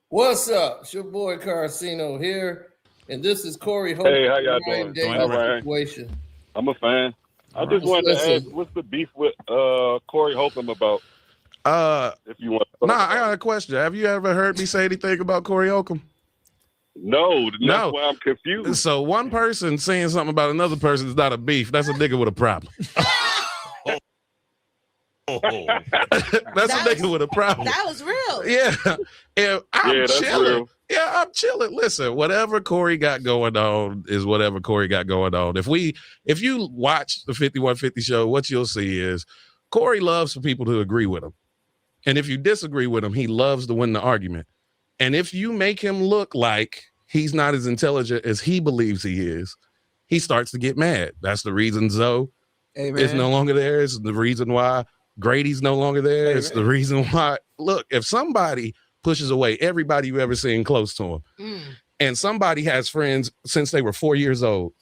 What's up? It's your boy Carcino here, and this is Corey Holcomb Hey, how and y'all Ryan doing? Davis Ryan. situation. I'm a fan. I All just right. wanted to ask, Listen, what's the beef with Corey Holcomb about? If you want to talk Nah, about I got it. a question. Have you ever heard me say anything about Corey Holcomb? No, that's No. why I'm confused. So one person saying something about another person is not a beef. That's a nigga with a problem. That's a nigga with a problem. That was real. Yeah. And I'm Yeah, that's chilling. real. Yeah, I'm chilling. Listen, whatever Corey got going on is whatever Corey got going on. If you watch the 5150 show, what you'll see is Corey loves for people to agree with him. And if you disagree with him, he loves to win the argument. And if you make him look like he's not as intelligent as he believes he is, he starts to get mad. That's the reason Zoe is no longer there. It's the reason why Grady's no longer there. It's the reason why. Look, if somebody pushes away everybody you've ever seen close to him, and somebody has friends since they were 4 years old,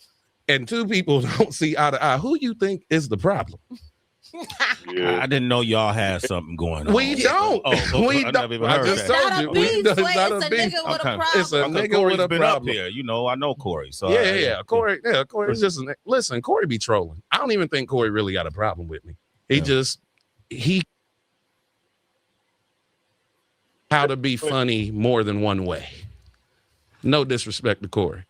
and two people don't see eye to eye, who you think is the problem? Yeah. I didn't know y'all had something going on. We don't. We I don't. never even I heard just that. told you. It's not a a beef. nigga with a problem. It's a Okay, nigga Corey's with a been problem. up here. You know, I know Corey. So Yeah. Corey's just listen. Corey be trolling. I don't even think Corey really got a problem with me. He how to be funny more than one way. No disrespect to Corey.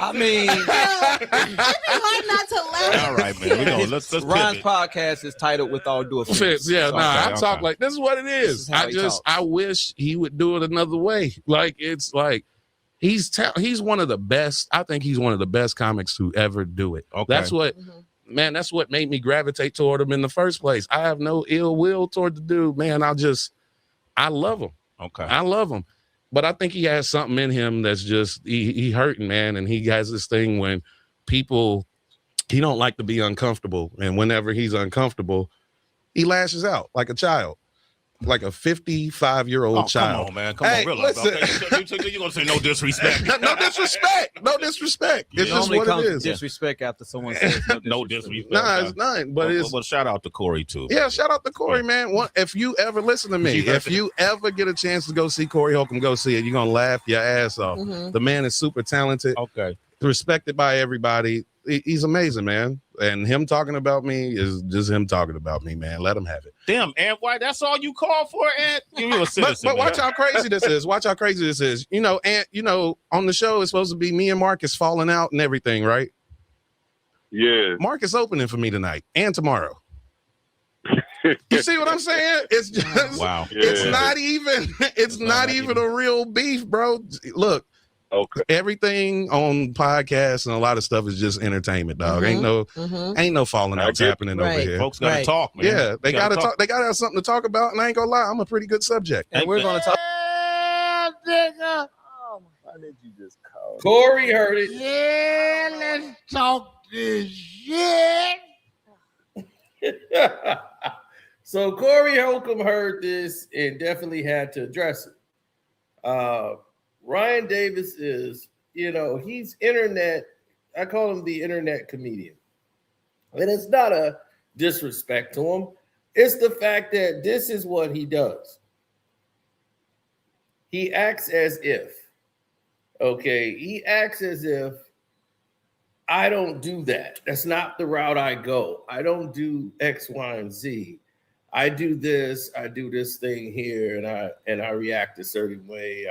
I mean, It'd be hard not to laugh. All right, man. We go. Let's Ryan's pivot. podcast is titled "With All Due Offense." Yeah, So, I talk okay. like this is what it This is. is how he talks. I wish he would do it another way. Like it's like he's one of the best. I think he's one of the best comics to ever do it. Okay. That's what that's what made me gravitate toward him in the first place. I have no ill will toward the dude, man. I love him. Okay. I love him. But I think he has something in him that's just he hurting, man. And he has this thing when he don't like to be uncomfortable. And whenever he's uncomfortable, he lashes out like a child, like a 55-year-old child. Come on, man. Come Hey, on, relax. listen. Okay, you're gonna say no disrespect. No disrespect. No disrespect. It It's just normally what comes it to is. disrespect after someone says No disrespect. disrespect. Nah, it's not. But it's Well, shout out to Corey too. yeah, shout out to Corey, man. If you ever listen to me, if you ever get a chance to go see Corey Holcomb, go see it. You're gonna laugh your ass off. The man is super talented, Okay. respected by everybody. He's amazing, man. And him talking about me is just him talking about me, man. Let him have it. Damn, Ant White, that's all you call for, Ant? You're a citizen. But watch man. how crazy this is. Watch how crazy this is. You know, and on the show it's supposed to be me and Marcus falling out and everything, right? Yeah. Marcus opening for me tonight and tomorrow. You see what I'm saying? It's just Wow. It's Yeah. not even a real beef, bro. Look, Okay. everything on podcasts and a lot of stuff is just entertainment, dog. Ain't no falling I outs get- happening over Right. here. Folks gotta Right. talk, man. Yeah, they You gotta talk. talk. They gotta have something to talk about. And I ain't gonna lie, I'm a pretty good subject. And we're going to talk. Why did you just call? Corey heard it. Yeah, let's talk this shit. So Corey Holcomb heard this and definitely had to address it. Ryan Davis is, he's internet. I call him the internet comedian. And it's not a disrespect to him. It's the fact that this is what he does. He acts as if, he acts as if I don't do that. That's not the route I go. I don't do X, Y, and Z. I do this thing here, and I react a certain way.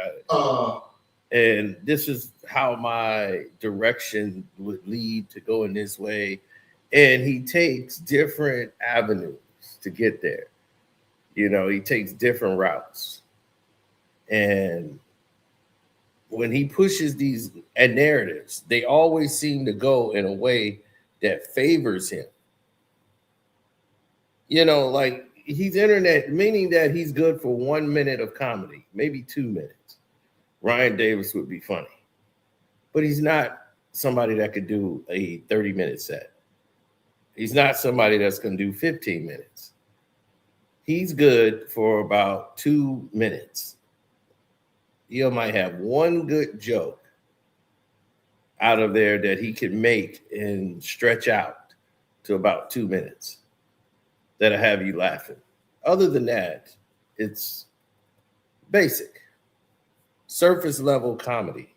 And this is how my direction would lead to going this way. And he takes different avenues to get there. He takes different routes. And when he pushes these narratives, they always seem to go in a way that favors him. Like he's internet, meaning that he's good for 1 minute of comedy, maybe 2 minutes. Ryan Davis would be funny, but he's not somebody that could do a 30-minute set. He's not somebody that's going to do 15 minutes. He's good for about 2 minutes. He might have one good joke out of there that he can make and stretch out to about 2 minutes that'll have you laughing. other than that, it's basic, surface level comedy.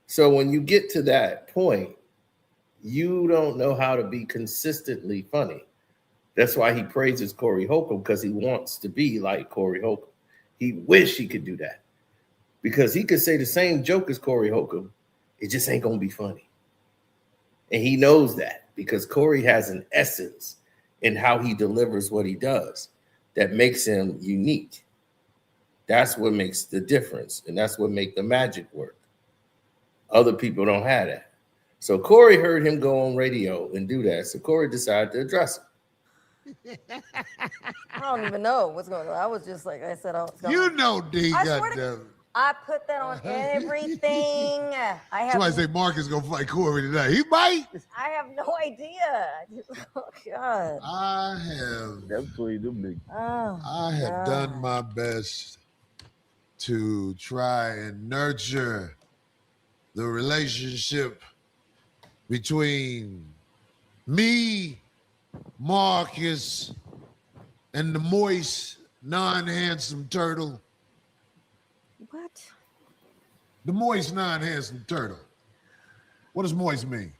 So when you get to that point, you don't know how to be consistently funny. That's why he praises Corey Holcomb, because he wants to be like Corey Holcomb. He wish he could do that, because he could say the same joke as Corey Holcomb. It just ain't going to be funny. And he knows that, because Corey has an essence in how he delivers what he does that makes him unique. That's what makes the difference. And that's what makes the magic work. Other people don't have that. So Corey heard him go on radio and do that. So Corey decided to address him. I don't even know what's going on. I was just like I said. You know, D. I put that on everything. Somebody say Marcus gonna fight Corey today. He might. I have no idea. Oh God. I have done my best to try and nurture the relationship between me, Marcus, and the moist, non-handsome turtle. What? The moist, non-handsome turtle. What does moist mean?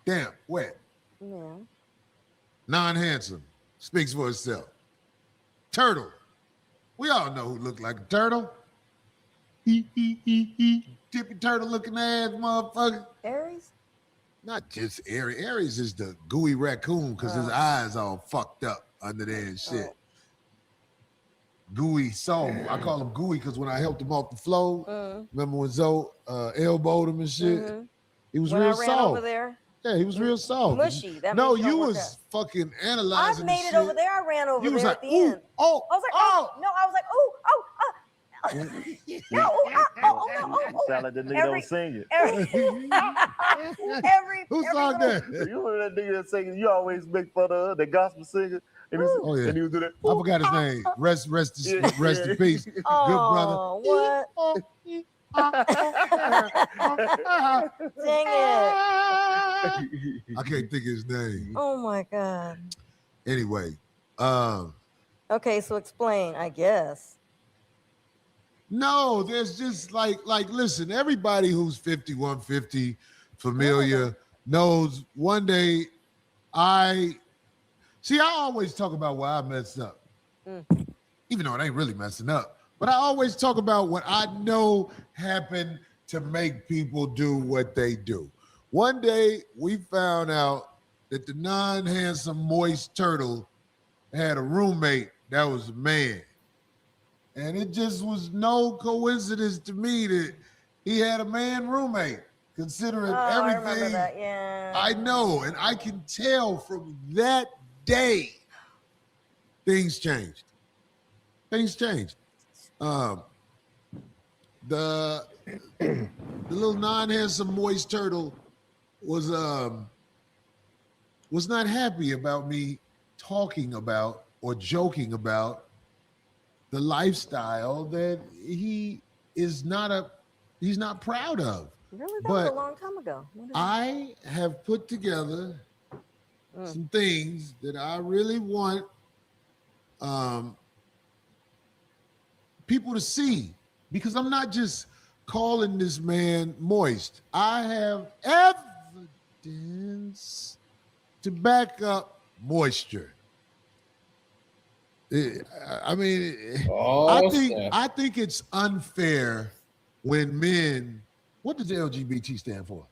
Damn, wet. Yeah. Non-handsome. Speaks for itself. Turtle. We all know who looked like a turtle. Tippy turtle looking ass motherfucker. Aries? Not just Aries. Aries is the gooey raccoon because his eyes all fucked up under there and shit. Gooey soul. I call him gooey because when I helped him off the floor, remember when Zoe elbowed him and shit? He was real soft. Over there? Yeah, he was real soft. Mushy. That no, you was fucking analyzing. I made it shit. over there. I ran over there like, at the end. Oh, I was like, oh. No, I was like, oh. No, Sound like the nigga that was singing. Who sung that? You remember that nigga that singing? You always make fun of the gospel singer. And and he was doing that. I forgot his name. Rest in peace. Good brother. What? Dang it. I can't think of his name. Oh my God. Anyway. Okay, so explain, I guess. No, there's just like listen, everybody who's 5150 familiar knows one day I always talk about where I messed up. Even though it ain't really messing up. But I always talk about what I know happened to make people do what they do. One day we found out that the non-handsome moist turtle had a roommate that was a man. And it just was no coincidence to me that he had a man roommate, considering everything I remember that. Yeah. I know. And I can tell from that day, things changed. Things changed. The little non-handsome moist turtle was not happy about me talking about or joking about the lifestyle that he's not proud of. Really? That was a long time ago. I have put together some things that I really want people to see, because I'm not just calling this man moist. I have evidence to back up moisture. I think it's unfair when men. What does LGBT stand for?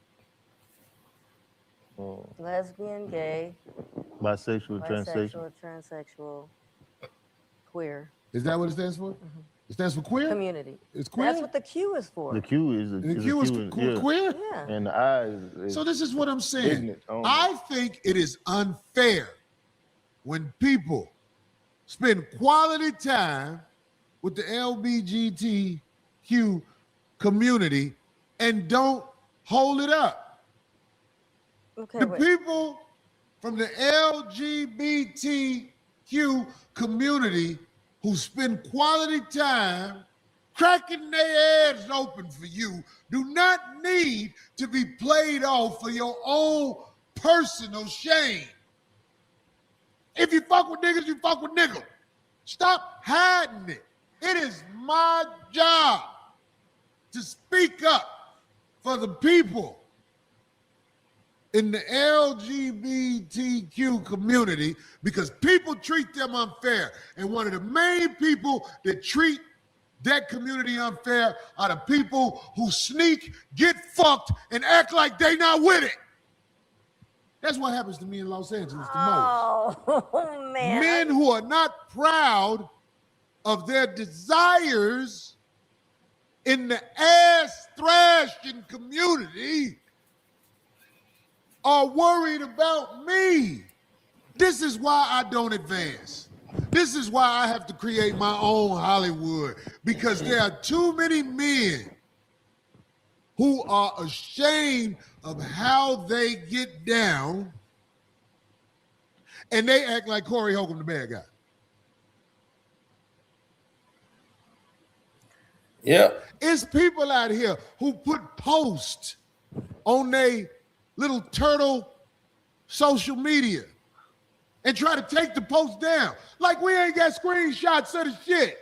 Lesbian, gay, bisexual, transsexual, queer. Is that what it stands for? Mm-hmm. It stands for queer? Community. It's queer? That's what the Q is for. The Q is queer? Yeah. And the I is so this is what I'm saying. I think it is unfair when people spend quality time with the LGBTQ community and don't hold it up. Okay, the people from the LGBTQ community who spend quality time cracking their heads open for you do not need to be played off for your own personal shame. If you fuck with niggas, you fuck with niggas. Stop hiding it. It is my job to speak up for the people in the LGBTQ community because people treat them unfair. And one of the main people that treat that community unfair are the people who sneak, get fucked, and act like they not with it. That's what happens to me in Los Angeles the most. Oh, man. Men who are not proud of their desires in the ass-thrashing community are worried about me. This is why I don't advance. This is why I have to create my own Hollywood, because there are too many men who are ashamed of how they get down, and they act like Corey Holcomb the bad guy. Yeah. It's people out here who put posts on their little turtle social media and try to take the post down. Like we ain't got screenshots of the shit.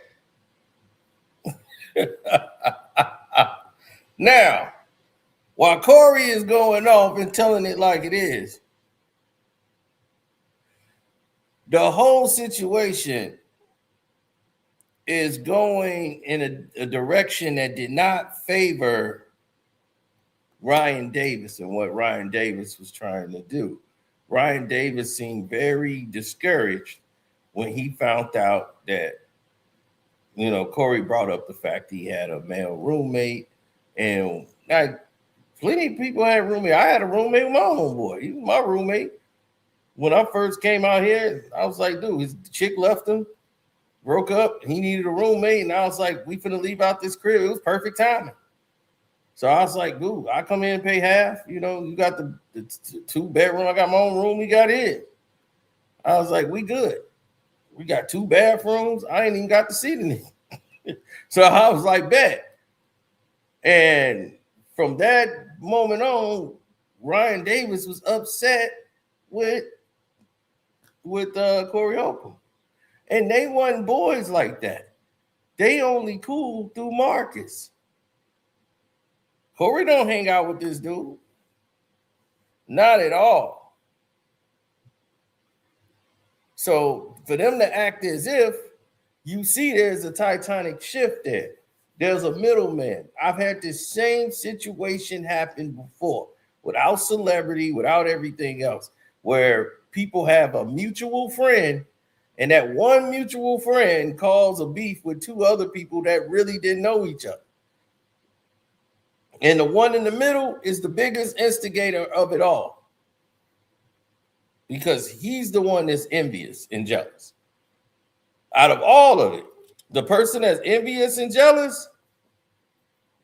Now, while Corey is going off and telling it like it is, the whole situation is going in a direction that did not favor Ryan Davis and what Ryan Davis was trying to do. Ryan Davis seemed very discouraged when he found out that, you know, Corey brought up the fact he had a male roommate, and plenty of people had roommates. I had a roommate with my homeboy. He was my roommate. When I first came out here, I was like, dude, his chick left him, broke up. He needed a roommate, and I was like, we finna leave out this crib. It was perfect timing. So I was like, dude, I come in and pay half. You know, you got the 2-bedroom. I got my own room. We got it. I was like, we good. We got 2 bathrooms. I ain't even got the seating. So I was like, bet. And from that moment on, Ryan Davis was upset with Corey Holcomb. And they wasn't boys like that. They only cool through Marcus. Corey don't hang out with this dude. Not at all. So for them to act as if, you see there's a titanic shift there. There's a middleman. I've had this same situation happen before without celebrity, without everything else, where people have a mutual friend and that one mutual friend calls a beef with 2 other people that really didn't know each other. And the one in the middle is the biggest instigator of it all because he's the one that's envious and jealous. Out of all of it, the person that's envious and jealous,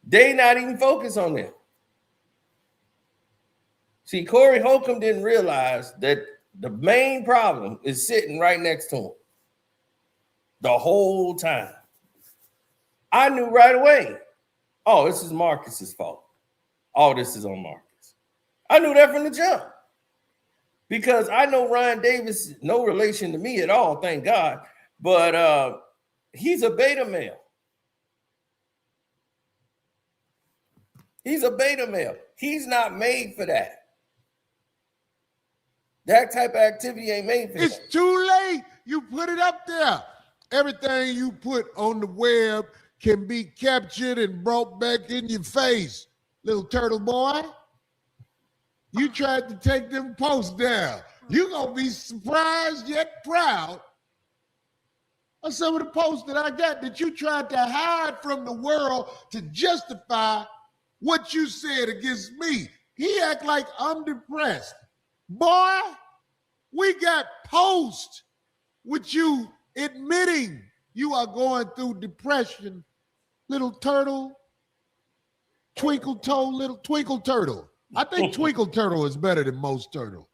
they not even focused on them. See, Corey Holcomb didn't realize that the main problem is sitting right next to him the whole time. I knew right away. Oh, this is Marcus's fault. All this is on Marcus. I knew that from the jump because I know Ryan Davis, no relation to me at all, thank God, but he's a beta male. He's a beta male. He's not made for that. That type of activity ain't made for that. It's too late. You put it up there. Everything you put on the web can be captured and brought back in your face, little turtle boy. You tried to take them posts down. You're going to be surprised yet proud of some of the posts that I got that you tried to hide from the world to justify what you said against me. He act like I'm depressed. Boy, we got posts with you admitting you are going through depression. Little turtle, twinkle toe, little twinkle turtle. I think twinkle turtle is better than moist turtle.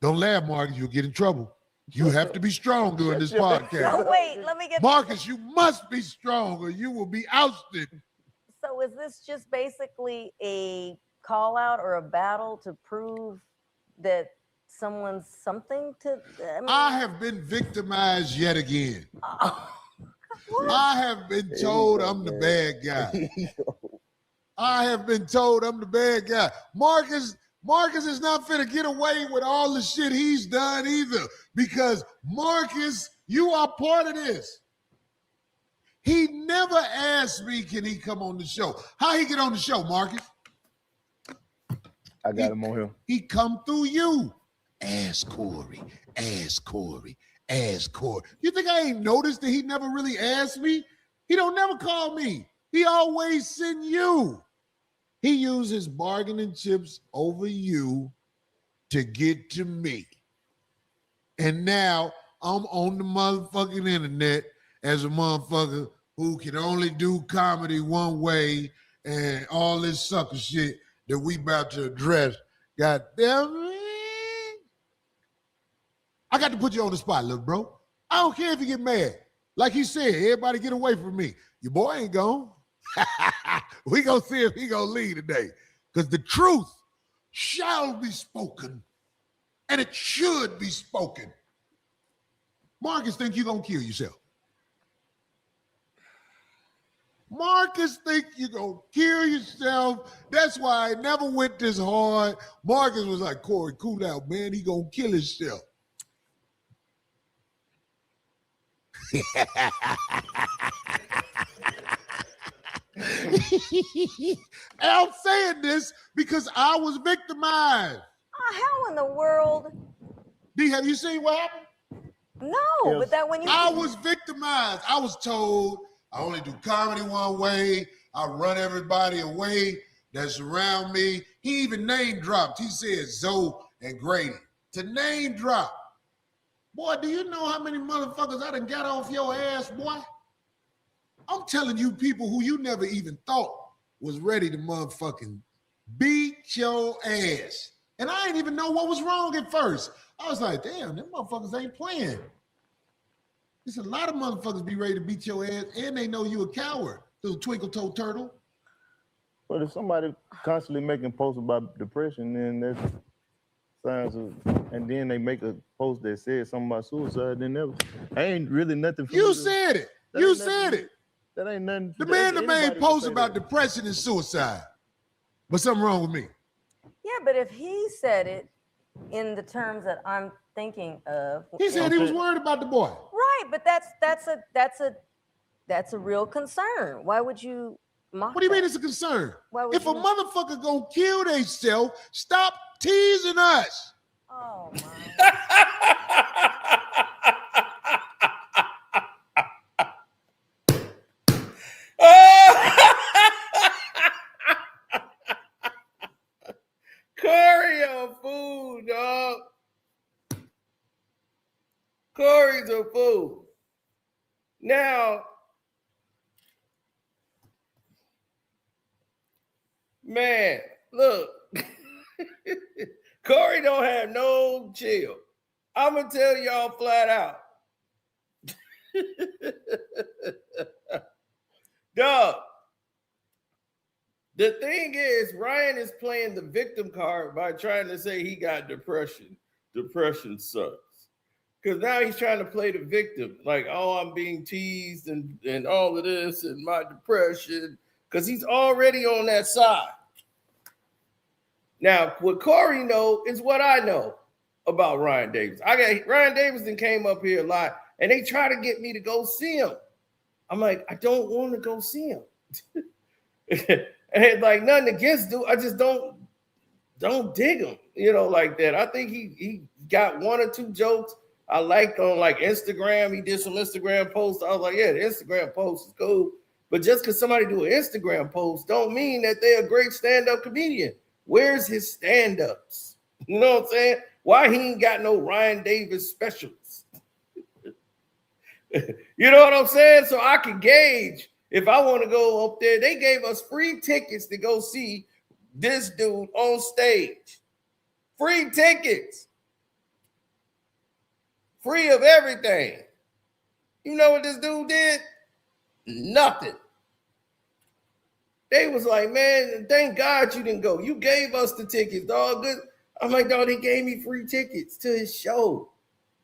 Don't laugh, Marcus. You'll get in trouble. You have to be strong during this podcast. Oh, wait, let me get Marcus, you must be strong or you will be ousted. So is this just basically a call out or a battle to prove that someone's something to. I have been victimized yet again. What? I have been told I'm the bad guy. I have been told I'm the bad guy. Marcus is not finna get away with all the shit he's done either, because Marcus, you are part of this. He never asked me, can he come on the show? How he get on the show, Marcus? I got him on here. He come through you. Ask Corey. Ask Corey. Ask Corey. You think I ain't noticed that he never really asked me? He don't never call me. He always send you. He uses bargaining chips over you to get to me. And now I'm on the motherfucking internet as a motherfucker who can only do comedy one way and all this sucker shit that we about to address. God damn it. I got to put you on the spot, little bro. I don't care if you get mad. Like he said, everybody get away from me. Your boy ain't gone. We gonna see if he gonna leave today. Because the truth shall be spoken, and it should be spoken. Marcus think you gonna kill yourself. Marcus think you gonna kill yourself. That's why I never went this hard. Marcus was like, Corey, cool out, man. He gonna kill himself. I'm saying this because I was victimized. How in the world? D, have you seen what happened? No, Yes. but that when you. I was victimized. I was told I only do comedy one way. I run everybody away that's around me. He even name dropped. He said Zoe and Grady. To name drop. Boy, do you know how many motherfuckers I done got off your ass, boy? I'm telling you, people who you never even thought was ready to motherfucking beat your ass. And I didn't even know what was wrong at first. I was like, damn, them motherfuckers ain't playing. There's a lot of motherfuckers be ready to beat your ass, and they know you a coward, little twinkle-toe turtle. But if somebody constantly making posts about depression, then that's signs of, and then they make a post that says something about suicide, then that ain't really nothing for You said it. You said it. That ain't nothing. The man that made posts about depression and suicide. But something wrong with me. Yeah, but if he said it in the terms that I'm thinking of, He said he was worried about the boy. right, but that's a real concern. Why would you mock What do you mean that? it's a concern? Why would If a you- motherfucker gonna kill themselves, stop teasing us. Oh my. Corey a fool, dog. Corey's a fool. Now, man, look. Corey don't have no chill. I'm going to tell y'all flat out. Dog. The thing is, Ryan is playing the victim card by trying to say he got depression. Depression sucks. Because now he's trying to play the victim. Like, oh, I'm being teased and all of this and my depression. Because he's already on that side. Now, what Corey knows is what I know about Ryan Davis. Ryan Davis then came up here a lot, and they try to get me to go see him. I'm like, I don't want to go see him. And like nothing against dude, I just don't dig him, like that. I think he got one or two jokes I liked on like Instagram. He did some Instagram posts. I was like, yeah, the Instagram post is cool. But just because somebody do an Instagram post don't mean that they're a great stand-up comedian. Where's his stand-ups? You know what I'm saying? Why he ain't got no Ryan Davis specials? You know what I'm saying? So I can gauge if I want to go up there. They gave us free tickets to go see this dude on stage. Free tickets. Free of everything. You know what this dude did? Nothing. They was like, man, thank God you didn't go. You gave us the tickets, dog. Good. I'm like, dog, they gave me free tickets to his show.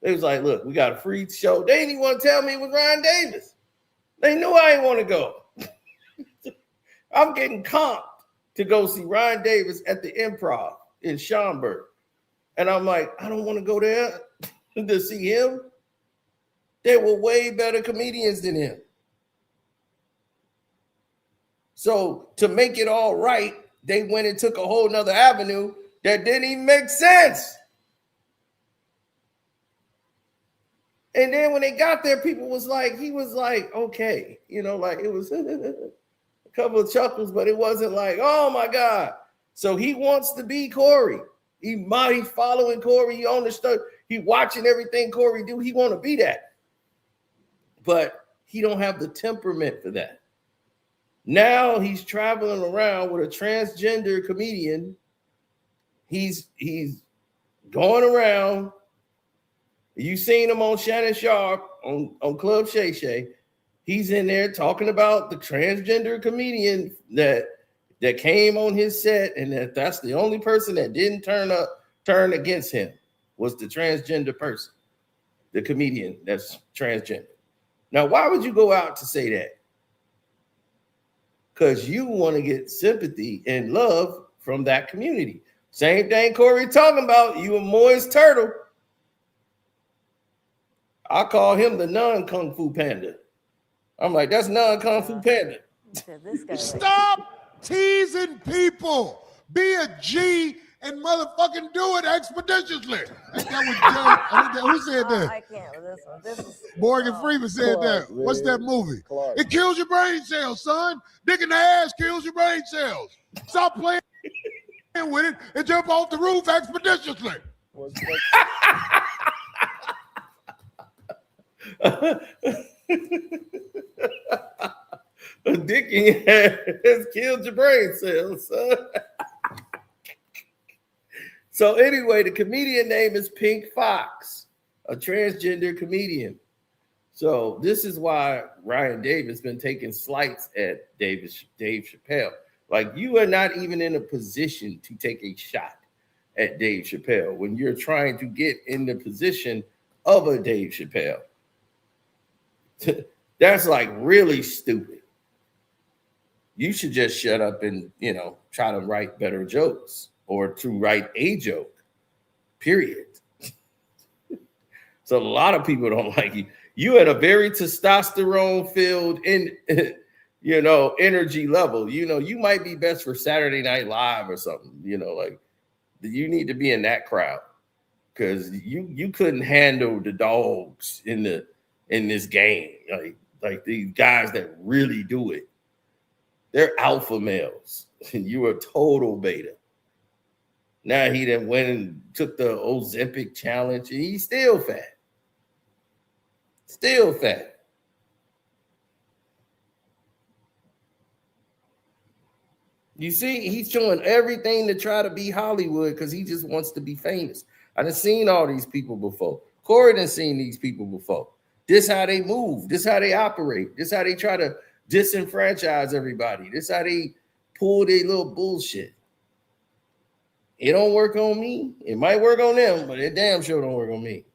They was like, look, we got a free show. They didn't even want to tell me it was Ryan Davis. They knew I didn't want to go. I'm getting comped to go see Ryan Davis at the Improv in Schaumburg. And I'm like, I don't want to go there to see him. There were way better comedians than him. So to make it all right, they went and took a whole nother avenue that didn't even make sense. And then when they got there, he was like, okay, like it was a couple of chuckles, but it wasn't like, oh my God. So he wants to be Corey. He's following Corey. He understood. He watching everything Corey do. He want to be that. But he don't have the temperament for that. Now he's traveling around with a transgender comedian. He's going around. You seen him on Shannon Sharp on Club Shay Shay. He's in there talking about the transgender comedian that came on his set, and that's the only person that didn't turn against him was the transgender person, the comedian that's transgender. Now, why would you go out to say that? Because you want to get sympathy and love from that community. Same thing Corey talking about. You a moist turtle. I call him the non-Kung Fu Panda. I'm like, that's non-Kung Fu Panda. Stop teasing people. Be a G and motherfucking do it expeditiously. Who said that? I can't with this one. This is Morgan Freeman said that. What's that movie? It kills your brain cells, son. Dick in the ass kills your brain cells. Stop playing with it and jump off the roof expeditiously. A dick in your ass has killed your brain cells, son. So anyway, the comedian name is Pink Fox, a transgender comedian. So this is why Ryan Davis been taking slights at Dave Chappelle. Like, you are not even in a position to take a shot at Dave Chappelle when you're trying to get in the position of a Dave Chappelle. That's like really stupid. You should just shut up and, try to write better jokes or to write a joke, period. So a lot of people don't like you. You at a very testosterone-filled energy level. You might be best for Saturday Night Live or something. Like you need to be in that crowd because you couldn't handle the dogs in this game. Like these guys that really do it. They're alpha males, and you are total beta. Now he then went and took the Ozempic challenge, and he's still fat. Still fat. You see, he's showing everything to try to be Hollywood because he just wants to be famous. I done seen all these people before. Corey done seen these people before. This how they move. This how they operate. This how they try to disenfranchise everybody. This how they pull their little bullshit. It don't work on me. It might work on them, but it damn sure don't work on me.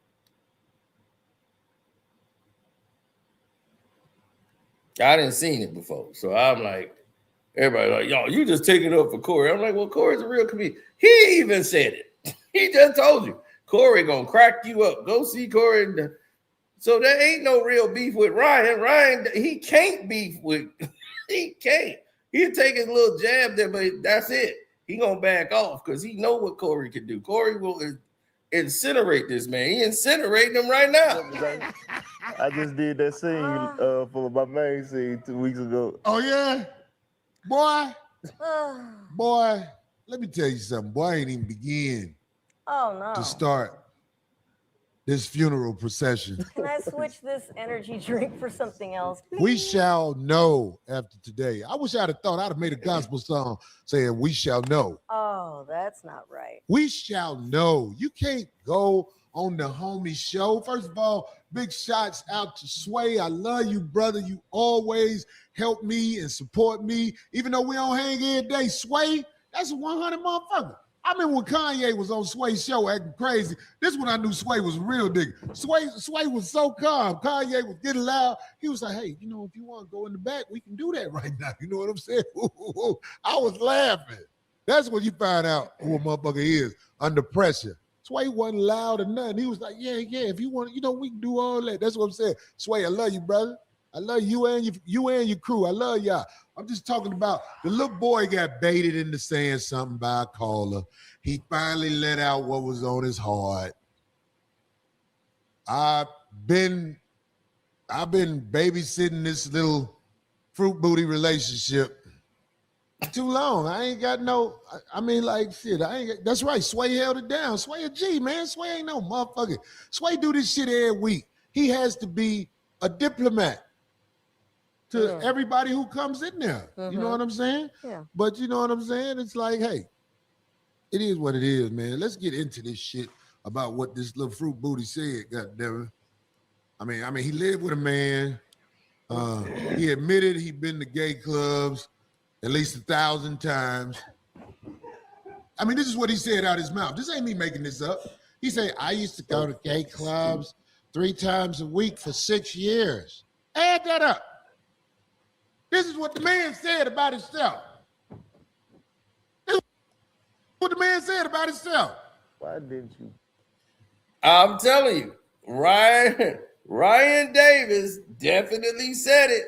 I didn't seen it before. So I'm like, everybody like, yo, you just taking it up for Corey. I'm like, well, Corey's a real comedian. He even said it. He just told you. Corey gonna crack you up. Go see Corey. So there ain't no real beef with Ryan. Ryan, he can't beef with, he can't. He'll take his little jab there, but that's it. He gonna back off because he know what Corey can do. Corey will incinerate this man. He incinerating him right now. I just did that scene for my main scene 2 weeks ago. Oh, yeah? Boy, let me tell you something. Boy, I ain't even begin to start this funeral procession. Can I switch this energy drink for something else? Please? We shall know after today. I wish I'd have thought I'd have made a gospel song saying we shall know. Oh, that's not right. We shall know. You can't go on the homie show. First of all, big shots out to Sway. I love you, brother. You always help me and support me. Even though we don't hang every day, Sway, that's a 100 motherfucker. I remember when Kanye was on Sway's show acting crazy. This when I knew Sway was a real nigga. Sway was so calm. Kanye was getting loud. He was like, hey, you know, if you want to go in the back, we can do that right now. You know what I'm saying? I was laughing. That's when you find out who a motherfucker is under pressure. Sway wasn't loud or nothing. He was like, yeah, if you want, you know, we can do all that. That's what I'm saying. Sway, I love you, brother. I love you and your crew. I love y'all. I'm just talking about the little boy got baited into saying something by a caller. He finally let out what was on his heart. I've been babysitting this little fruit booty relationship too long. I ain't got no, I mean, like, shit, that's right. Sway held it down. Sway a G, man. Sway ain't no motherfucker. Sway do this shit every week. He has to be a diplomat to everybody who comes in there. You know what I'm saying? Yeah. But you know what I'm saying? It's like, hey, it is what it is, man. Let's get into this shit about what this little fruit booty said, goddammit. I mean, he lived with a man. He admitted he'd been to gay clubs at least 1,000 times. I mean, this is what he said out his mouth. This ain't me making this up. He said, I used to go to gay clubs 3 times a week for 6 years. Add that up. This is what the man said about himself. This is what the man said about himself. Why didn't you? I'm telling you, Ryan Davis definitely said it.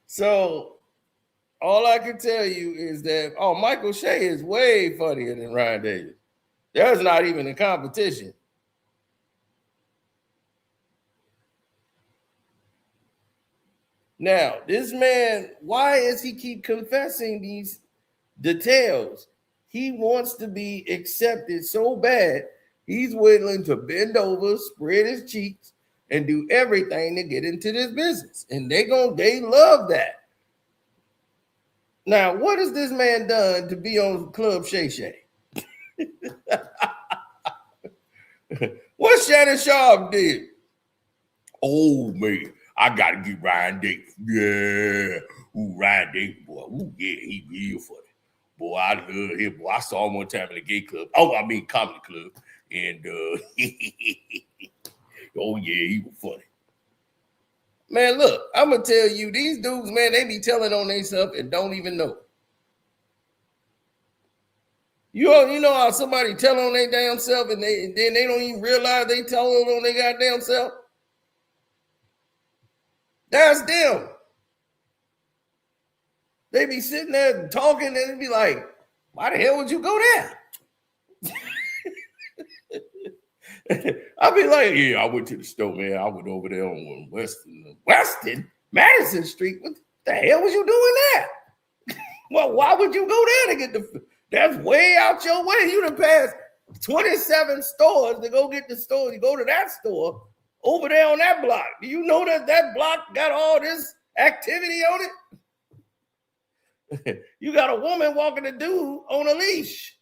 So all I can tell you is that Michael Shea is way funnier than Ryan Davis. There's not even a competition. Now, this man, why does he keep confessing these details? He wants to be accepted so bad, he's willing to bend over, spread his cheeks, and do everything to get into this business. And they love that. Now, what has this man done to be on Club Shay Shay? What Shannon Sharp did? Oh, man, I got to get Ryan Davis. Yeah. Ooh, Ryan Davis, boy. Ooh, yeah, he real funny. Boy, I love him. Boy, I saw him one time in a gay club. Comedy club. And, oh, yeah, he was funny. Man, look, I'm going to tell you, these dudes, man, they be telling on themselves and don't even know. You know how somebody tell on their damn self and then they don't even realize they telling on their goddamn self? That's them. They be sitting there talking and they be like, why the hell would you go there? I'll be like, yeah, I went to the store, man. I went over there on Weston, Madison Street. What the hell was you doing there? Well, why would you go there to get the... That's way out your way. You done passed 27 stores to go get the store. You go to that store over there on that block. Do you know that block got all this activity on it? You got a woman walking a dude on a leash.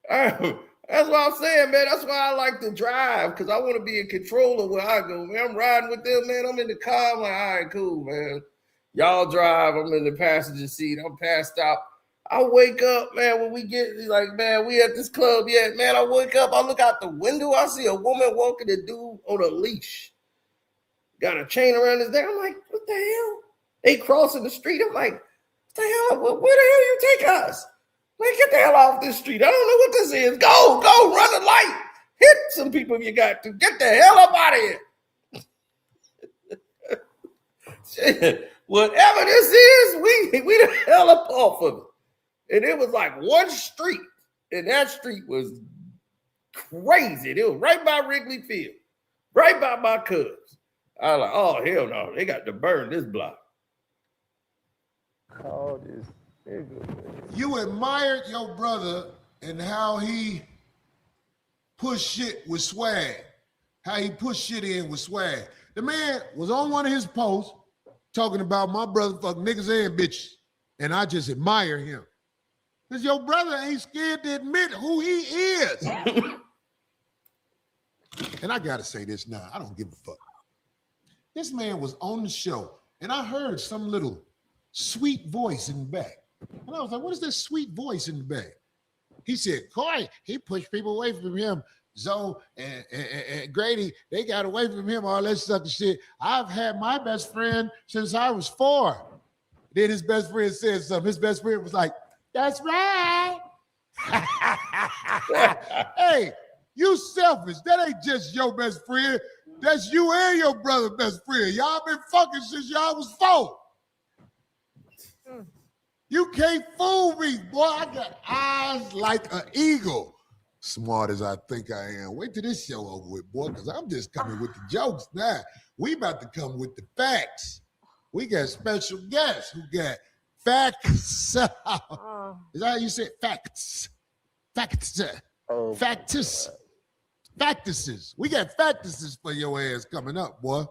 That's what I'm saying, man. That's why I like to drive, because I want to be in control of where I go. Man, I'm riding with them, man. I'm in the car. I'm like, all right, cool, man. Y'all drive. I'm in the passenger seat. I'm passed out. I wake up, man, when we get, like, man, we at this club yet. Man, I wake up. I look out the window. I see a woman walking a dude on a leash. Got a chain around his neck. I'm like, what the hell? They crossing the street. I'm like, what the hell? Where the hell you take us? Man, get the hell off this street. I don't know what this is. Go, run the light. Hit some people if you got to. Get the hell up out of here. Whatever this is, we the hell up off of it. And it was like one street. And that street was crazy. It was right by Wrigley Field. Right by my Cubs. I was like, oh, hell no. They got to burn this block. Call this nigga. You admired your brother and how he pushed shit with swag. How he pushed shit in with swag. The man was on one of his posts talking about my brother fuck niggas and bitches. And I just admire him. Because your brother ain't scared to admit who he is. and I gotta say this now, I don't give a fuck. This man was on the show, and I heard some little sweet voice in the back. And I was like, what is that sweet voice in the back? He said, Corey, he pushed people away from him. Zoe and Grady, they got away from him, all that sucker shit. I've had my best friend since I was 4. Then his best friend said something. His best friend was like, that's right. Hey, you selfish. That ain't just your best friend. That's you and your brother best friend. Y'all been fucking since y'all was 4. You can't fool me, boy. I got eyes like an eagle. Smart as I think I am. Wait till this show over with, boy, because I'm just coming with the jokes now. We about to come with the facts. We got special guests who got facts. Is that how you say it? Facts? Facts. Factus. Factuses. We got factuses for your ass coming up, boy.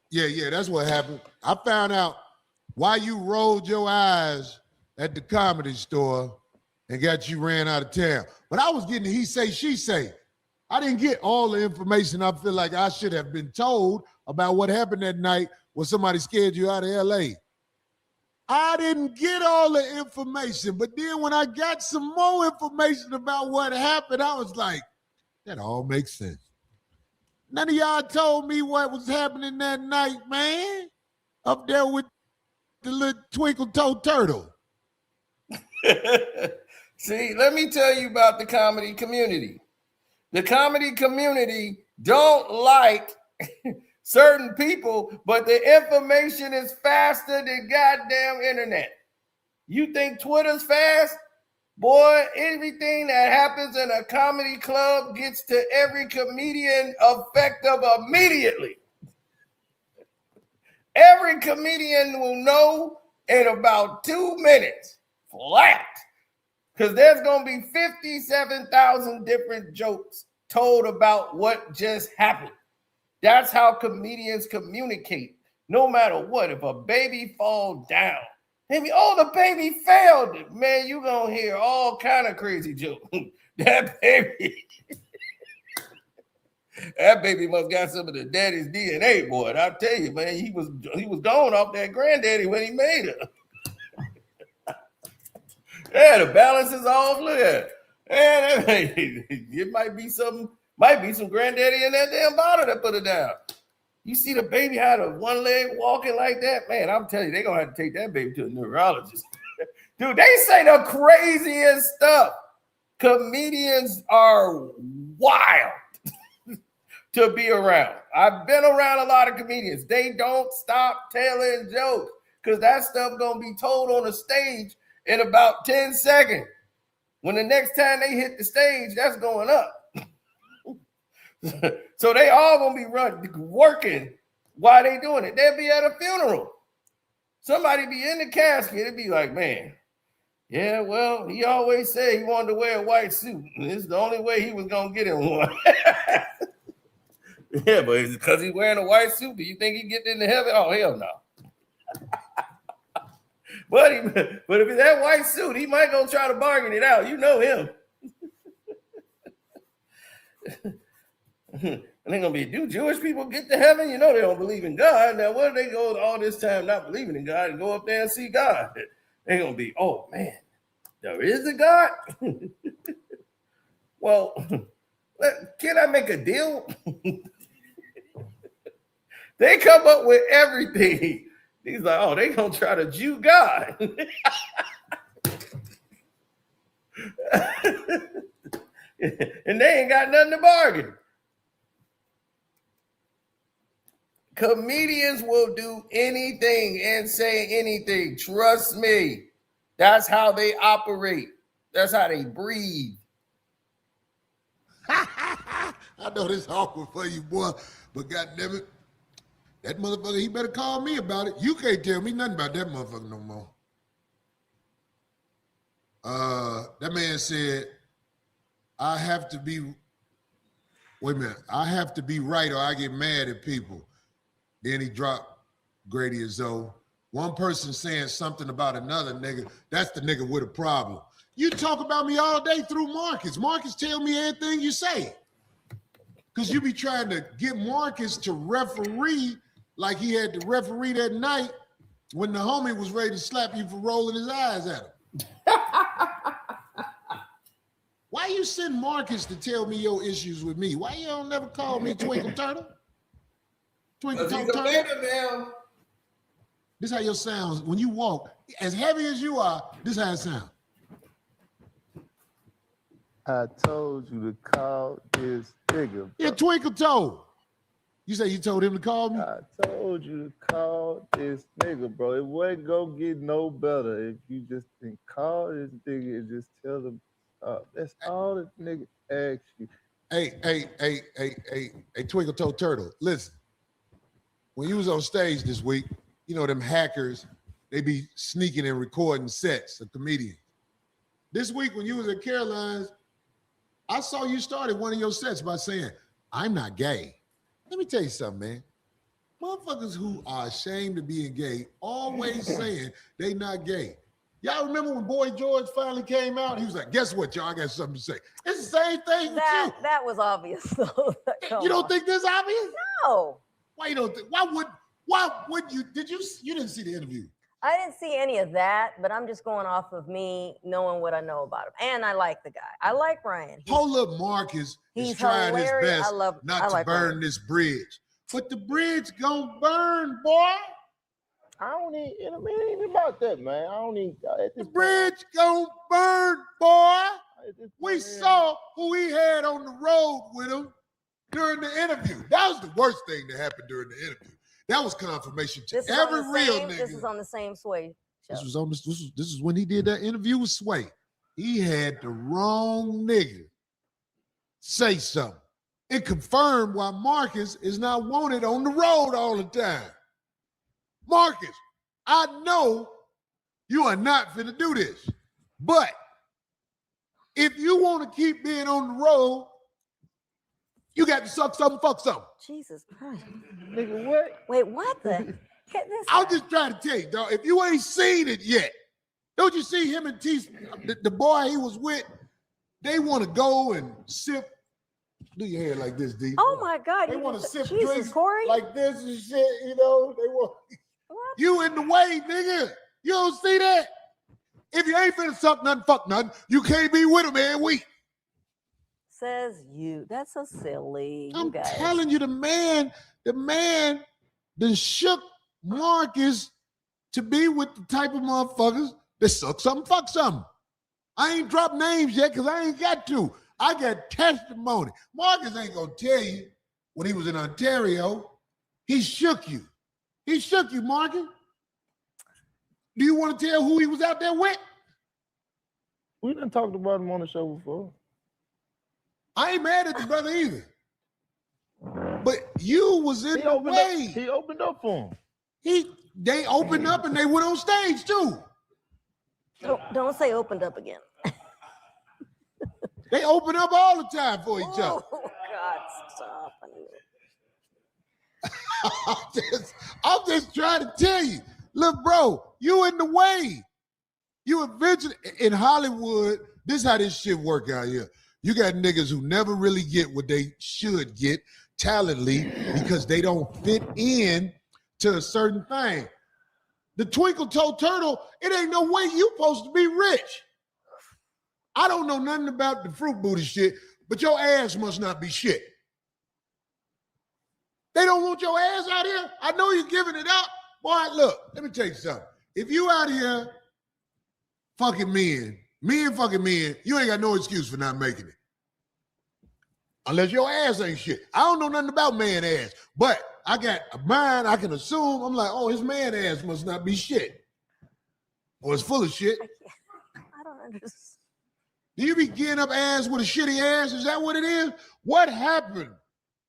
Yeah, that's what happened. I found out why you rolled your eyes at the Comedy Store and got you ran out of town. But I was getting the he say, she say. I didn't get all the information I feel like I should have been told about what happened that night when somebody scared you out of LA. I didn't get all the information, but then when I got some more information about what happened, I was like, that all makes sense. None of y'all told me what was happening that night, man. Up there with the little twinkle-toe turtle. See, let me tell you about the comedy community. The comedy community don't like certain people, but the information is faster than goddamn internet. You think Twitter's fast? Boy, everything that happens in a comedy club gets to every comedian effective immediately. Every comedian will know in about 2 minutes, flat. Because there's going to be 57,000 different jokes told about what just happened. That's how comedians communicate. No matter what, if a baby falls down, maybe, oh, the baby failed. Man, you going to hear all kind of crazy jokes. That baby must got some of the daddy's DNA, boy. And I tell you, man, he was going off that granddaddy when he made her. Yeah, the balance is off. Look at it. Man, it might be some granddaddy in that damn bottle that put it down. You see the baby had a one leg walking like that, man. I'm telling you, they're gonna have to take that baby to a neurologist. Dude, they say the craziest stuff. Comedians are wild to be around. I've been around a lot of comedians. They don't stop telling jokes because that stuff gonna be told on the stage in about 10 seconds. When the next time they hit the stage, that's going up. So they all gonna be working while they doing it. They'll be at a funeral. Somebody be in the casket. It'd be like, man, yeah, well, he always said he wanted to wear a white suit. And this is the only way he was gonna get in one. Yeah, but is it because he's wearing a white suit? Do you think he get into heaven? Oh, hell no. But if it's that white suit, he might go try to bargain it out. You know him. And they're gonna be, do Jewish people get to heaven? You know they don't believe in God. Now, what if they go all this time not believing in God and go up there and see God? They're gonna be, oh man, there is a God. Well, can I make a deal? They come up with everything. He's like, oh, they gonna try to Jew God. And they ain't got nothing to bargain. Comedians will do anything and say anything. Trust me. That's how they operate. That's how they breathe. I know this is awkward for you, boy, but goddammit, that motherfucker, he better call me about it. You can't tell me nothing about that motherfucker no more. That man said, I have to be right or I get mad at people. Then he dropped Grady and Zoe. One person saying something about another nigga, that's the nigga with a problem. You talk about me all day through Marcus. Marcus tell me anything you say. Because you be trying to get Marcus to referee like he had to referee that night when the homie was ready to slap you for rolling his eyes at him. Why you send Marcus to tell me your issues with me? Why you don't never call me Twinkle Turtle? Twinkle Turtle. This how your sounds when you walk. As heavy as you are, this how it sounds. I told you to call this nigga. Bro. Yeah, Twinkle Toe. You say you told him to call me? I told you to call this nigga, bro. It wasn't gonna get no better if you just didn't call this nigga and just tell him. That's all the nigga asked you. Hey, Twinkle Toe Turtle. Listen, when you was on stage this week, you know them hackers, they be sneaking and recording sets of comedians. This week when you was at Caroline's, I saw you started one of your sets by saying, I'm not gay. Let me tell you something, man. Motherfuckers who are ashamed of being gay always saying they not gay. Y'all remember when Boy George finally came out? He was like, guess what, y'all? I got something to say. It's the same thing with you. That was obvious, though. You don't think this obvious? No. Why you don't think? Why would you? You didn't see the interview. I didn't see any of that, but I'm just going off of me knowing what I know about him. And I like the guy. I like Ryan. Hold up, Marcus is trying his best not to burn this bridge. But the bridge gonna burn, boy. I don't need, it ain't about that, man. I don't need, the bridge gonna burn, boy. We saw who he had on the road with him during the interview. That was the worst thing that happened during the interview. That was confirmation to every real nigga. This is on the same Sway show. This was when he did that interview with Sway. He had the wrong nigga say something. It confirmed why Marcus is not wanted on the road all the time. Marcus, I know you are not finna do this, but if you want to keep being on the road, you got to suck something, fuck something. Jesus Christ. Nigga, what? Wait, what the? I'm just trying to tell you, dog, if you ain't seen it yet, don't you see him and T, the boy he was with, they want to go and sip. Do your hair like this, D. Oh my God. They want to sip Jesus, drinks Corey? like this and shit, you know. They want What? You in the way, nigga. You don't see that? If you ain't finna suck nothing, fuck nothing, you can't be with him every week. Says you. That's so silly. I'm you guys. telling you, the man that shook Marcus to be with the type of motherfuckers that suck something, fuck something. I ain't dropped names yet because I ain't got to. I got testimony. Marcus ain't gonna tell you when he was in Ontario, he shook you. He shook you, Marcus. Do you want to tell who he was out there with? We done talked about him on the show before. I ain't mad at the brother either. But you was in the way. He opened up for him. They opened up and they went on stage too. Don't say opened up again. They open up all the time for each other. Oh God, stop. I'm just trying to tell you. Look, bro, you in the way. You eventually, in Hollywood, this is how this shit work out here. You got niggas who never really get what they should get talently because they don't fit in to a certain thing. The Twinkle Toe Turtle, it ain't no way you supposed to be rich. I don't know nothing about the fruit booty shit, but your ass must not be shit. They don't want your ass out here. I know you're giving it up. Boy, look, let me tell you something. If you out here fucking men fucking men, you ain't got no excuse for not making it. Unless your ass ain't shit. I don't know nothing about man ass, but I got a mind I can assume. I'm like, oh, his man ass must not be shit. Or it's full of shit. I don't understand. Do you be getting up ass with a shitty ass? Is that what it is? What happened?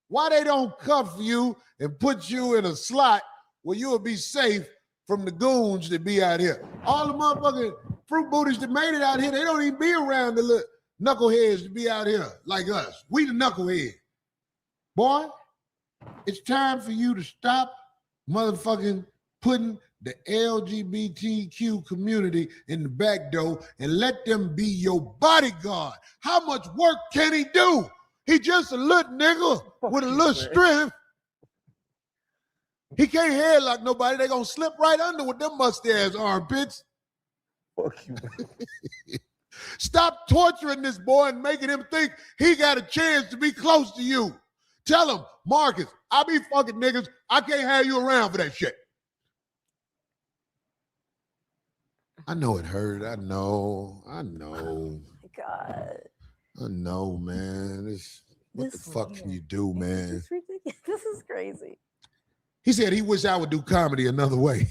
Why they don't cuff you and put you in a slot where you'll be safe from the goons that be out here? All the motherfucking fruit booties that made it out here, they don't even be around the little knuckleheads to be out here like us. We the knucklehead. Boy, it's time for you to stop motherfucking putting the LGBTQ community in the back door and let them be your bodyguard. How much work can he do? He just a little nigga with a little strength. He can't headlock nobody. They gonna slip right under with them mustache armpits. Fuck you, man. Stop torturing this boy and making him think he got a chance to be close to you. Tell him, Marcus, I be fucking niggas. I can't have you around for that shit. I know it hurt. I know. Oh my God. I know, man. What the fuck can you do, man? This is ridiculous. This is crazy. He said he wish I would do comedy another way.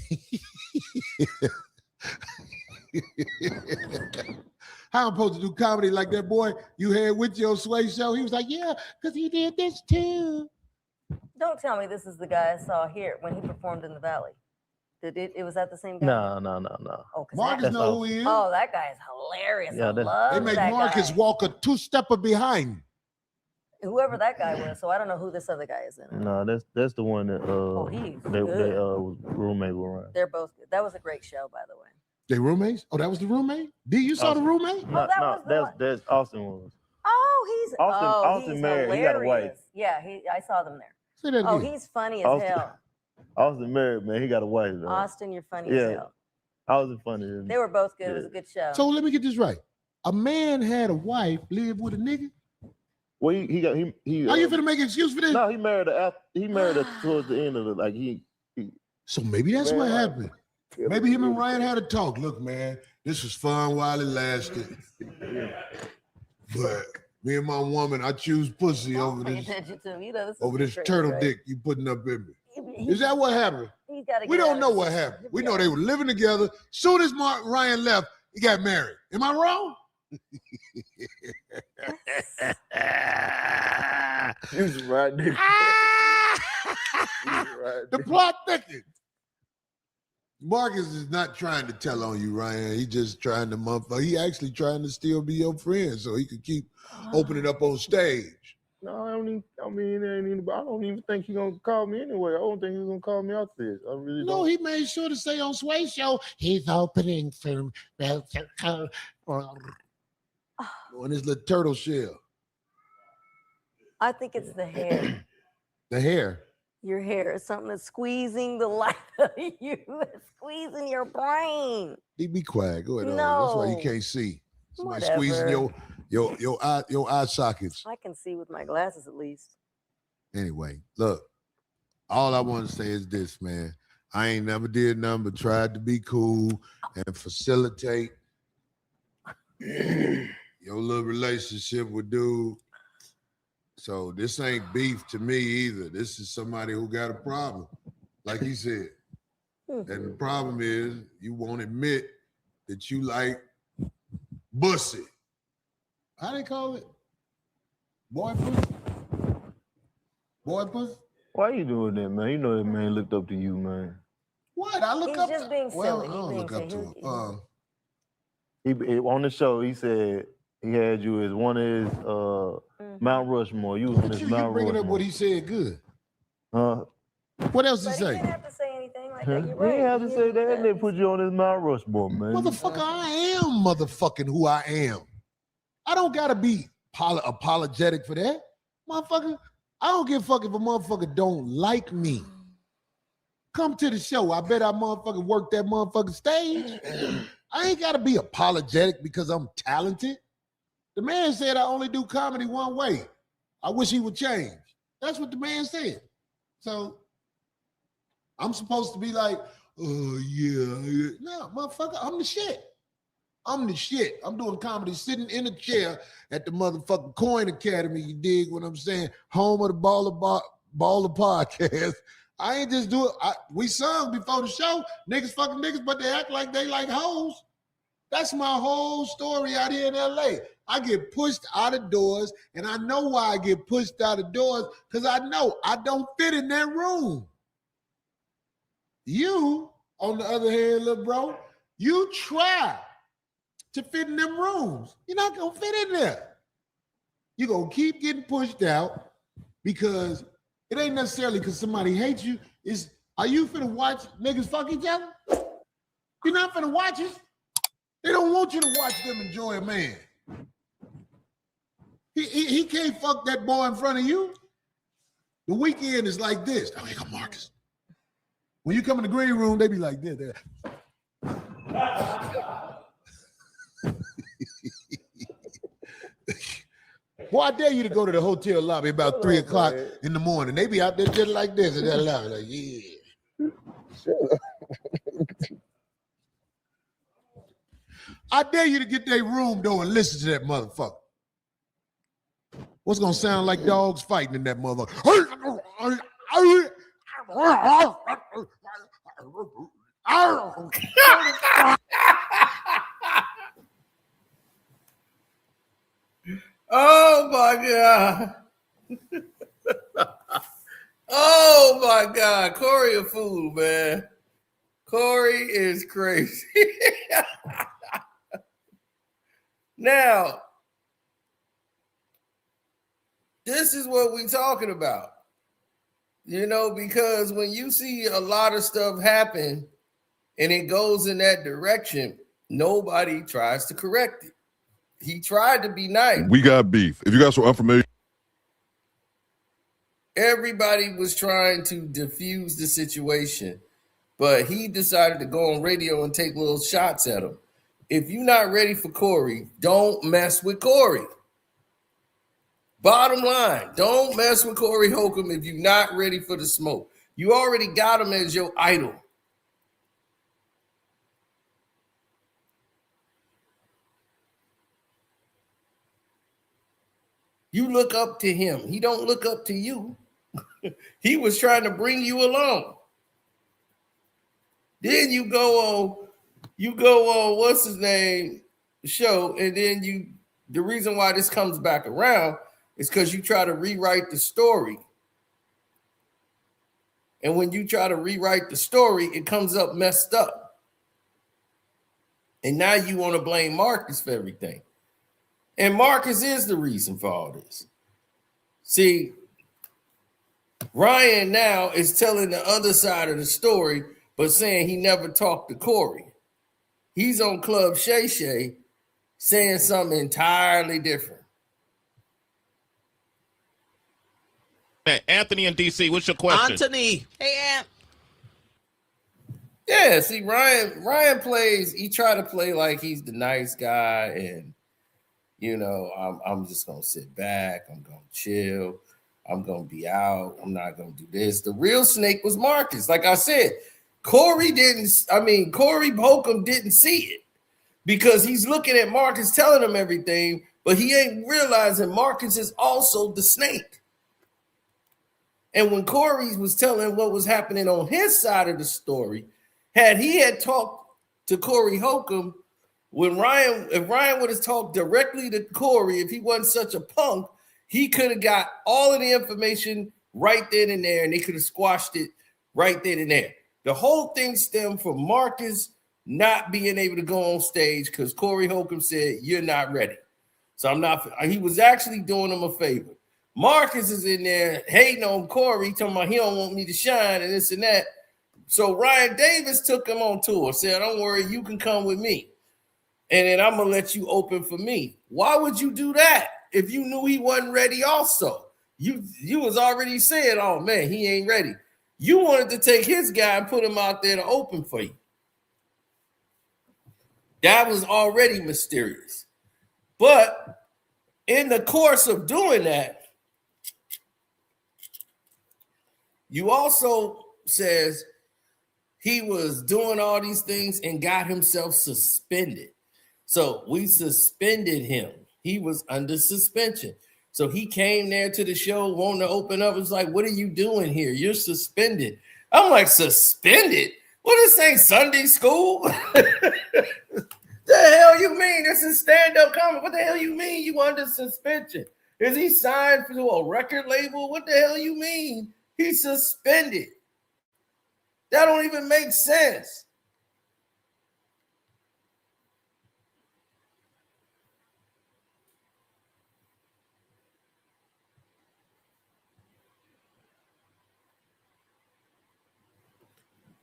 How I'm supposed to do comedy like that boy you had with your Sway show? He was like, yeah, because he did this too. Don't tell me this is the guy I saw here when he performed in the Valley. It was that the same guy? No. Oh, Marcus know who he is. Oh, that guy is hilarious. Yeah, I love They make that Marcus guy. walk a two-stepper behind. Whoever that guy was, so I don't know who this other guy is in it. No, that's the one that he's they good. was roommate with Ryan. They're both good. That was a great show, by the way. They roommates? Oh, that was the roommate? D, you saw the roommate? Oh, that was the one. That's Austin was. Oh, he's Austin he's married. He got a wife. hilarious. Yeah, I saw them there. Say that Oh, again. he's funny as Austin. hell. Austin married, man. He got a wife. Though. Austin, you're funny Yeah. as hell. Austin funny. They were both good. It was a good show. So let me get this right. A man had a wife, lived with a nigga? Well, he Are you finna make an excuse for this? No, he married her. He married her towards the end of the he. So maybe that's what Man. happened. Maybe him and Ryan had a talk. Look, man, this was fun while it lasted. But me and my woman, I choose pussy Don't over pay this attention to him. You know, this over is this crazy, turtle right? dick you putting up in me. He- Is that what happened? he's gotta We get don't out know of what this. happened. We know they were living together. Soon as Ryan left, he got married. Am I wrong? You was right, nigga. The plot thickens. Marcus is not trying to tell on you, Ryan. He just trying to he actually trying to still be your friend so he could keep opening up on stage. No, I don't even. I mean, it ain't even, I don't even think he's gonna call me anyway. I don't think he's gonna call me out this. I really No, don't. he made sure to say on Sway Show, he's opening for on his little turtle shell. I think it's the hair. The hair. Your hair is something that's squeezing the life out of you. It's squeezing your brain. Be quiet. Go ahead. That's why you No. can't see. Somebody Whatever. squeezing your eye sockets. I can see with my glasses at least. Anyway, look, all I want to say is this, man. I ain't never did nothing but tried to be cool and facilitate your little relationship with dude. So this ain't beef to me either. This is somebody who got a problem, like he said. And the problem is you won't admit that you like bussy. How they call it? Boy pussy? Boy pussy? Why you doing that, man? You know that man looked up to you, man. What? I look He's up just to being well, silly. I He's don't being look up to silly. him. He on the show. He said he had you as one of his Mount Rushmore. You was on his You Mount bringing Rushmore. up what he said good. Huh? What else he But he say? didn't have to say anything like Huh? that. He You're didn't right. have to He say didn't that. They put you on his Mount Rushmore, man. Motherfucker, I am motherfucking who I am. I don't gotta be apologetic for that. Motherfucker, I don't give a fuck if a motherfucker don't like me. Come to the show. I bet I motherfucking work that motherfucking stage. I ain't gotta be apologetic because I'm talented. The man said I only do comedy one way. I wish he would change. That's what the man said. So I'm supposed to be like, oh yeah. No, motherfucker, I'm the shit. I'm the shit. I'm doing comedy sitting in a chair at the motherfucking Coin Academy. You dig what I'm saying? Home of the Baller podcast. I ain't just do it. We sung before the show. Niggas fucking niggas, but they act like they like hoes. That's my whole story out here in LA. I get pushed out of doors, and I know why I get pushed out of doors, because I know I don't fit in that room. You, on the other hand, little bro, you try to fit in them rooms. You're not gonna fit in there. You're gonna keep getting pushed out because it ain't necessarily because somebody hates you. It's Are you finna watch niggas fuck each other? You're not finna watch it. They don't want you to watch them enjoy a man. He can't fuck that boy in front of you. The weekend is like this. Oh, here come Marcus. When you come in the green room, they be like this. Boy, I dare you to go to the hotel lobby about 3 o'clock in the morning. They be out there just like this in that lobby, like, yeah. Shut up. I dare you to get their room door and listen to that motherfucker. What's gonna sound like dogs fighting in that motherfucker? Oh my God. Oh my God. Corey a fool, man. Corey is crazy. Now, this is what we're talking about. You know, because when you see a lot of stuff happen and it goes in that direction, nobody tries to correct it. He tried to be nice. We got beef. If you guys were unfamiliar, Everybody was trying to diffuse the situation, but he decided to go on radio and take little shots at him. If you're not ready for Corey, don't mess with Corey. Bottom line, don't mess with Corey Holcomb if you're not ready for the smoke. You already got him as your idol. You look up to him. He don't look up to you. He was trying to bring you along. Then you go on what's his name show, and then the reason why this comes back around is because you try to rewrite the story. And when you try to rewrite the story, it comes up messed up. And now you want to blame Marcus for everything. And Marcus is the reason for all this. See, Ryan now is telling the other side of the story, but saying he never talked to Corey. He's on Club Shay Shay saying something entirely different. Anthony in DC, what's your question? Anthony. Hey, Aunt. Yeah, see, Ryan plays, he try to play like he's the nice guy, and you know, I'm just gonna sit back, I'm gonna chill, I'm gonna be out, I'm not gonna do this. The real snake was Marcus. Like I said, Corey Holcomb didn't see it because he's looking at Marcus telling him everything, but he ain't realizing Marcus is also the snake. And when Corey was telling what was happening on his side of the story, had he had talked to Corey Holcomb, if Ryan would have talked directly to Corey, if he wasn't such a punk, he could have got all of the information right then and there, and they could have squashed it right then and there. The whole thing stemmed from Marcus not being able to go on stage because Corey Holcomb said, "You're not ready." So he was actually doing him a favor. Marcus is in there hating on Corey, talking about he don't want me to shine and this and that. So Ryan Davis took him on tour, said, "Don't worry, you can come with me. And then I'm going to let you open for me." Why would you do that if you knew he wasn't ready also? You was already saying, "Oh, man, he ain't ready." You wanted to take his guy and put him out there to open for you. That was already mysterious. But in the course of doing that, you also says he was doing all these things and got himself suspended. So we suspended him. He was under suspension. So he came there to the show wanting to open up. It's like, "What are you doing here? You're suspended." I'm like, "Suspended? What is saying Sunday school?" The hell you mean? This is stand-up comedy. What the hell you mean you under suspension? Is he signed to a record label? What the hell you mean he's suspended? That don't even make sense.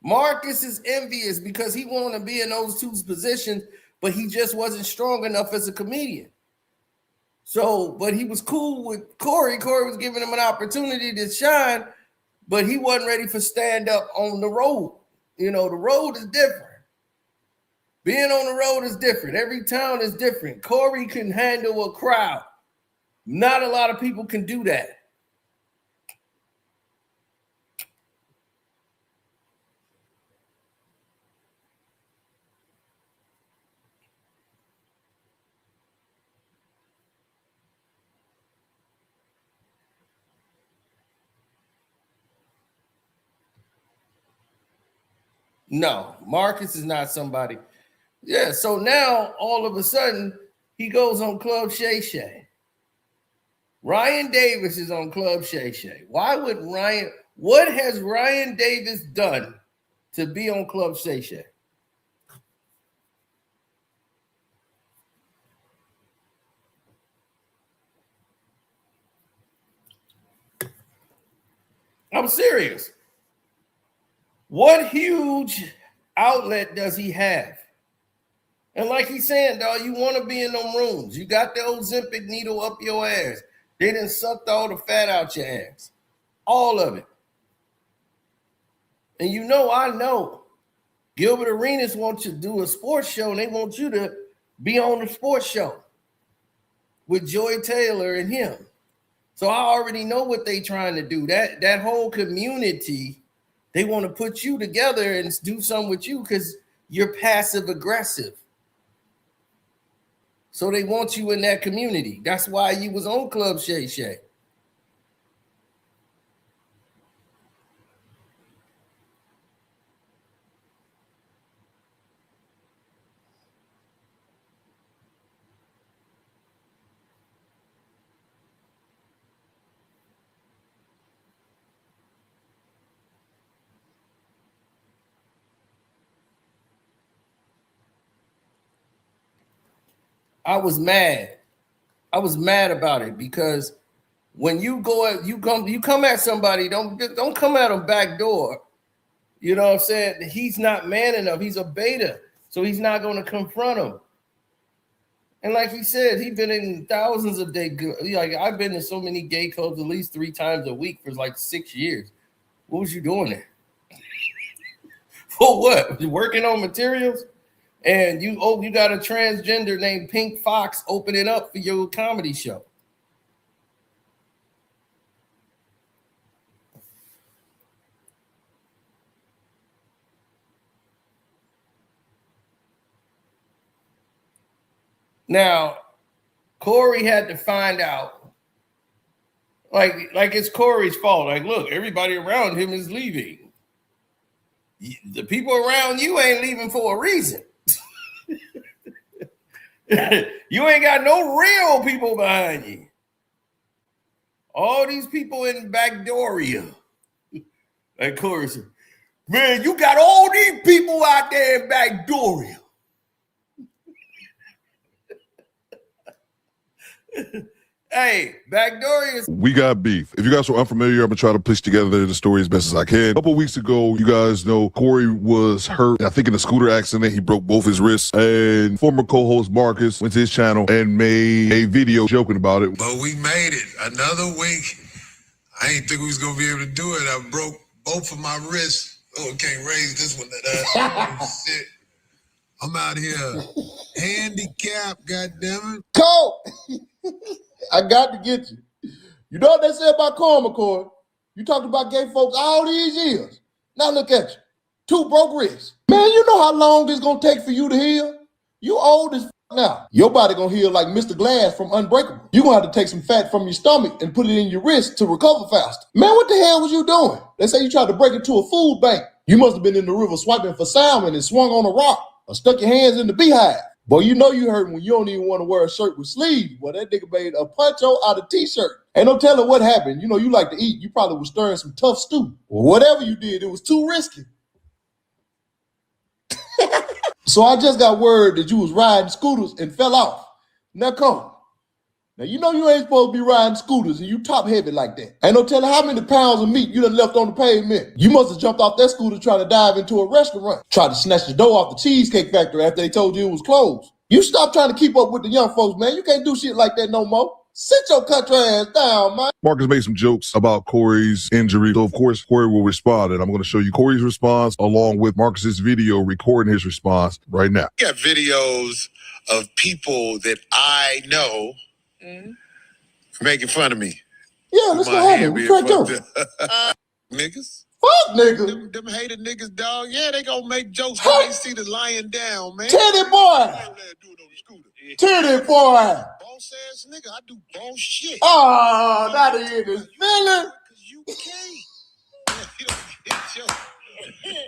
Marcus is envious because he wanted to be in those two positions, but he just wasn't strong enough as a comedian. So, but he was cool with Corey. Corey was giving him an opportunity to shine, but he wasn't ready for stand-up on the road. You know, the road is different. Being on the road is different. Every town is different. Corey can handle a crowd. Not a lot of people can do that. No, Marcus is not somebody. Yeah, so now all of a sudden he goes on Club Shay Shay. Ryan Davis is on Club Shay Shay. Why would Ryan? What has Ryan Davis done to be on Club Shay Shay? I'm serious. What huge outlet does he have? And like he's saying, dog, you want to be in them rooms. You got the Ozempic needle up your ass. They done sucked all the fat out your ass. All of it. And you know, I know. Gilbert Arenas wants you to do a sports show, and they want you to be on the sports show with Joy Taylor and him. So I already know what they trying to do. That whole community, they want to put you together and do something with you because you're passive aggressive. So they want you in that community. That's why you was on Club Shay Shay. I was mad. I was mad about it because when you come at somebody, don't come at them back door. You know what I'm saying? He's not man enough. He's a beta, so he's not going to confront him. And like he said, he's been in thousands of like I've been in so many gay clubs at least 3 times a week for like 6 years. What was you doing there? For what? Working on materials? And you got a transgender named Pink Fox opening up for your comedy show. Now, Corey had to find out, like it's Corey's fault. Like, look, everybody around him is leaving. The people around you ain't leaving for a reason. You ain't got no real people behind you. All these people in Backdoria. Like Corey said, man, you got all these people out there in Backdoria. Hey, Backdoria. We got beef. If you guys are unfamiliar, I'm going to try to piece together the story as best as I can. A couple of weeks ago, you guys know Corey was hurt, I think in a scooter accident. He broke both his wrists. And former co-host Marcus went to his channel and made a video joking about it. But we made it. Another week. I didn't think we was going to be able to do it. I broke both of my wrists. Oh, I can't raise this one. Shit. I'm out here handicapped, goddammit. Cole! I got to get you. You know what they say about karma, Corey? You talked about gay folks all these years. Now look at you. 2 broke wrists. Man, you know how long it's going to take for you to heal? You old as now. Your body going to heal like Mr. Glass from Unbreakable. You're going to have to take some fat from your stomach and put it in your wrist to recover faster. Man, what the hell was you doing? They say you tried to break into a food bank. You must have been in the river swiping for salmon and swung on a rock or stuck your hands in the beehive. Boy, you know you hurt when you don't even want to wear a shirt with sleeves. Boy, that nigga made a poncho out of t-shirt. Ain't no telling what happened. You know, you like to eat. You probably was stirring some tough stew. Or whatever you did, it was too risky. So I just got word that you was riding scooters and fell off. Now come. Now, you know you ain't supposed to be riding scooters and you top heavy like that. Ain't no telling how many pounds of meat you done left on the pavement. You must have jumped off that scooter trying to dive into a restaurant. Tried to snatch the dough off the Cheesecake Factory after they told you it was closed. You stop trying to keep up with the young folks, man. You can't do shit like that no more. Sit your country ass down, man. Marcus made some jokes about Corey's injury. So, of course, Corey will respond. And I'm going to show you Corey's response along with Marcus's video recording his response right now. I got videos of people that I know making fun of me. Yeah, let's go ahead. We crack up. Niggas. Fuck niggas. Them hated niggas, dog. Yeah, they gonna make jokes when they see the lying down, man. Teddy boy. Teddy boy. Boss ass nigga, I do boss shit. Oh, not in this feeling. You can't.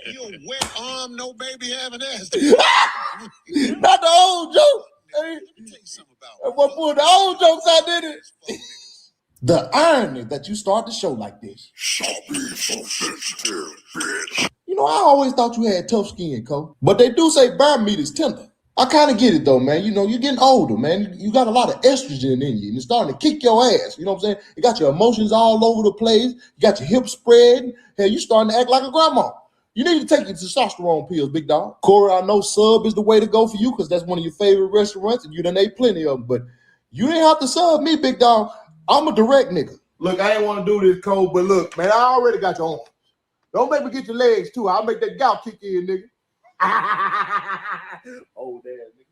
You a wet arm, no baby having ass. Not the old joke. Hey, let me tell you something about what put the old jokes I did it. The irony that you start the show like this. You know, I always thought you had tough skin, Cole. But they do say bear meat is tender. I kind of get it though, man. You know, you're getting older, man. You got a lot of estrogen in you, and it's starting to kick your ass. You know what I'm saying? You got your emotions all over the place. You got your hips spread. Hell, you starting to act like a grandma. You need to take your testosterone pills, big dog. Corey, I know sub is the way to go for you because that's one of your favorite restaurants, and you done ate plenty of them. But you didn't have to sub me, big dog. I'm a direct nigga. Look, I ain't want to do this, Cole, but look, man, I already got your arms. Don't make me get your legs, too. I'll make that gout kick in, nigga. Oh, damn, nigga.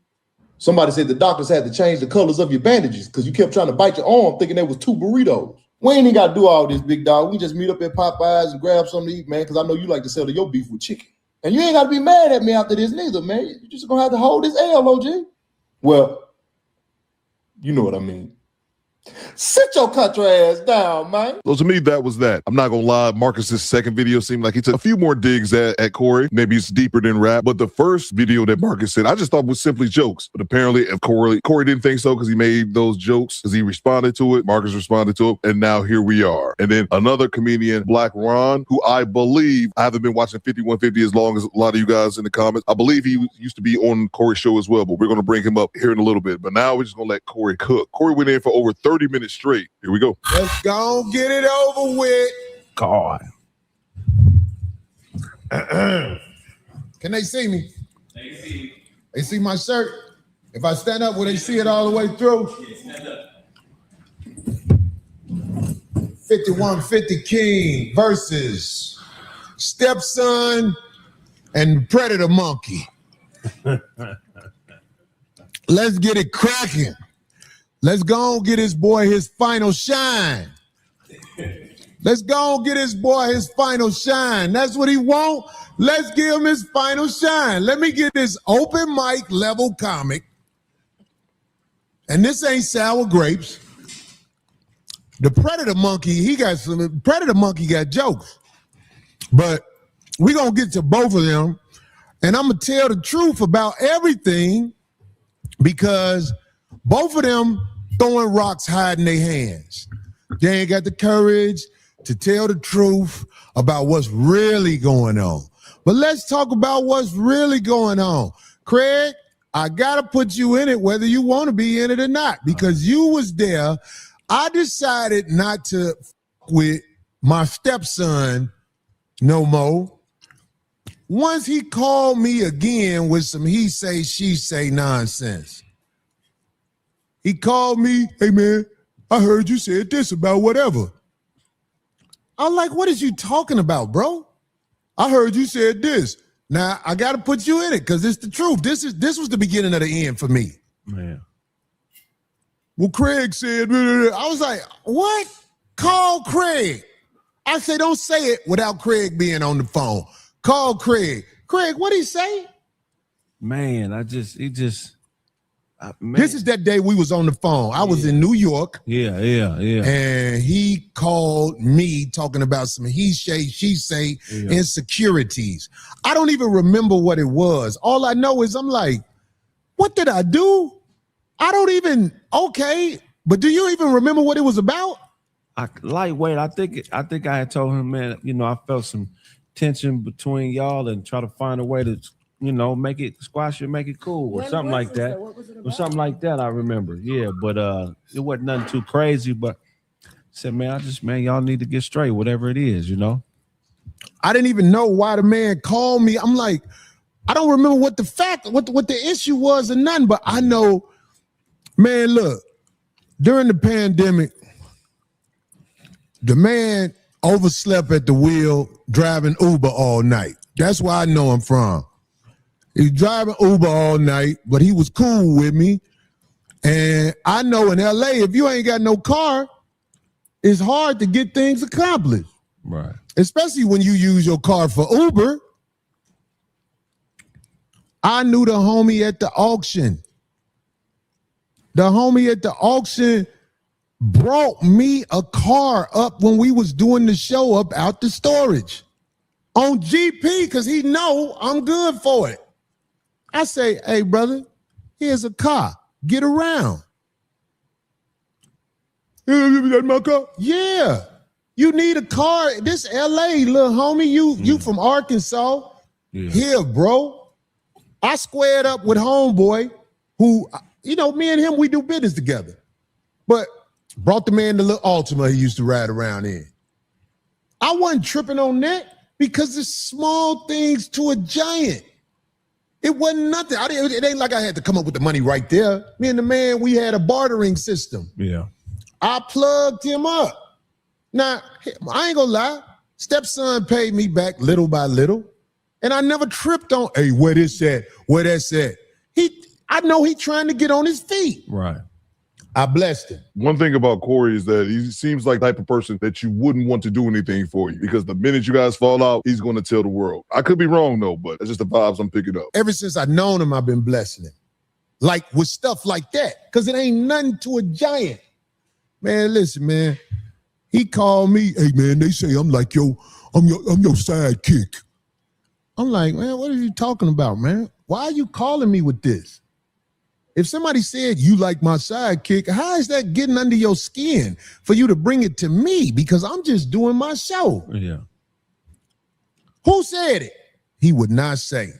Somebody said the doctors had to change the colors of your bandages because you kept trying to bite your arm thinking there was 2 burritos. We ain't even got to do all this, big dog. We just meet up at Popeyes and grab something to eat, man, because I know you like to settle your beef with chicken. And you ain't got to be mad at me after this neither, man. You're just going to have to hold this L, OG. Well, you know what I mean. Sit your country ass down, man. So to me, that was that. I'm not gonna lie, Marcus's second video seemed like he took a few more digs at Corey. Maybe it's deeper than rap. But the first video that Marcus said, I just thought was simply jokes. But apparently, if Corey didn't think so because he made those jokes, because he responded to it, Marcus responded to it, and now here we are. And then another comedian, Black Ron, who I believe, I haven't been watching 5150 as long as a lot of you guys in the comments. I believe he used to be on Corey's show as well, but we're gonna bring him up here in a little bit. But now we're just gonna let Corey cook. Corey went in for over 30 minutes straight. Here we go. Let's go get it over with. God. Can they see me? They see my shirt? If I stand up, will they see it all the way through? 5150 King versus Stepson and Predator Monkey. Let's get it cracking. Let's go and get his boy his final shine. Let's go and get his boy his final shine. That's what he want. Let's give him his final shine. Let me get this open mic level comic. And this ain't sour grapes. The Predator Monkey, Predator Monkey got jokes. But we're going to get to both of them. And I'm going to tell the truth about everything because both of them throwing rocks, hiding their hands. They ain't got the courage to tell the truth about what's really going on. But let's talk about what's really going on. Craig, I got to put you in it whether you want to be in it or not because you was there. I decided not to with my stepson no more. Once he called me again with some he say, she say nonsense. He called me, hey man, I heard you said this about whatever. I'm like, what is you talking about, bro? I heard you said this. Now I gotta put you in it because it's the truth. This was the beginning of the end for me. Man. Well, Craig said, I was like, what? Call Craig. I said, don't say it without Craig being on the phone. Call Craig. Craig, what'd he say? Man, this is that day we was on the phone. I was in New York. Yeah. And he called me talking about some he say, she say insecurities. I don't even remember what it was. All I know is I'm like, what did I do? I don't even, okay. But do you even remember what it was about? Lightweight, I think I had told him, man, I felt some tension between y'all and try to find a way to make it squash it, make it cool, or something like that. Or something like that, I remember. Yeah, but it wasn't nothing too crazy, but I said, man, y'all need to get straight, whatever it is, I didn't even know why the man called me. I'm like, I don't remember what the issue was or nothing, but I know, man, look, during the pandemic, the man overslept at the wheel driving Uber all night. That's where I know him from. He's driving Uber all night, but he was cool with me. And I know in LA, if you ain't got no car, it's hard to get things accomplished. Right. Especially when you use your car for Uber. I knew the homie at the auction. The homie at the auction brought me a car up when we was doing the show up out the storage on GP because he know I'm good for it. I say, hey, brother, here's a car. Get around. That's my car? Yeah. You need a car. This LA, little homie. You from Arkansas. Yeah. Here, bro. I squared up with homeboy who, me and him, we do business together. But brought the man the little Altima he used to ride around in. I wasn't tripping on that because it's small things to a giant. It wasn't nothing. It ain't like I had to come up with the money right there. Me and the man, we had a bartering system. Yeah. I plugged him up. Now, I ain't gonna lie. Stepson paid me back little by little. And I never tripped on, hey, where this at? Where that's at? I know he trying to get on his feet. Right. I blessed him. One thing about Corey is that he seems like the type of person that you wouldn't want to do anything for you because the minute you guys fall out, he's going to tell the world. I could be wrong, though, but that's just the vibes I'm picking up. Ever since I've known him, I've been blessing him. Like with stuff like that, because it ain't nothing to a giant. Man, listen, man. He called me, hey, man, they say I'm like I'm your sidekick. I'm like, man, what are you talking about, man? Why are you calling me with this? If somebody said you like my sidekick, how is that getting under your skin for you to bring it to me? Because I'm just doing my show. Yeah. Who said it? He would not say.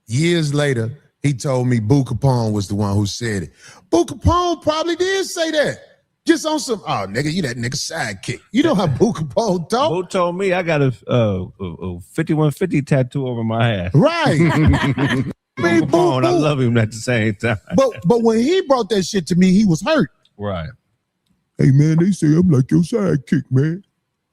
Years later, he told me Boo Capone was the one who said it. Boo Capone probably did say that. Just on some, oh, nigga, you that nigga sidekick. You know how Boo Capone talk? Boo told me I got a 5150 tattoo over my ass. Right. I love him at the same time. But when he brought that shit to me, he was hurt. Right. Hey, man, they say I'm like your sidekick, man.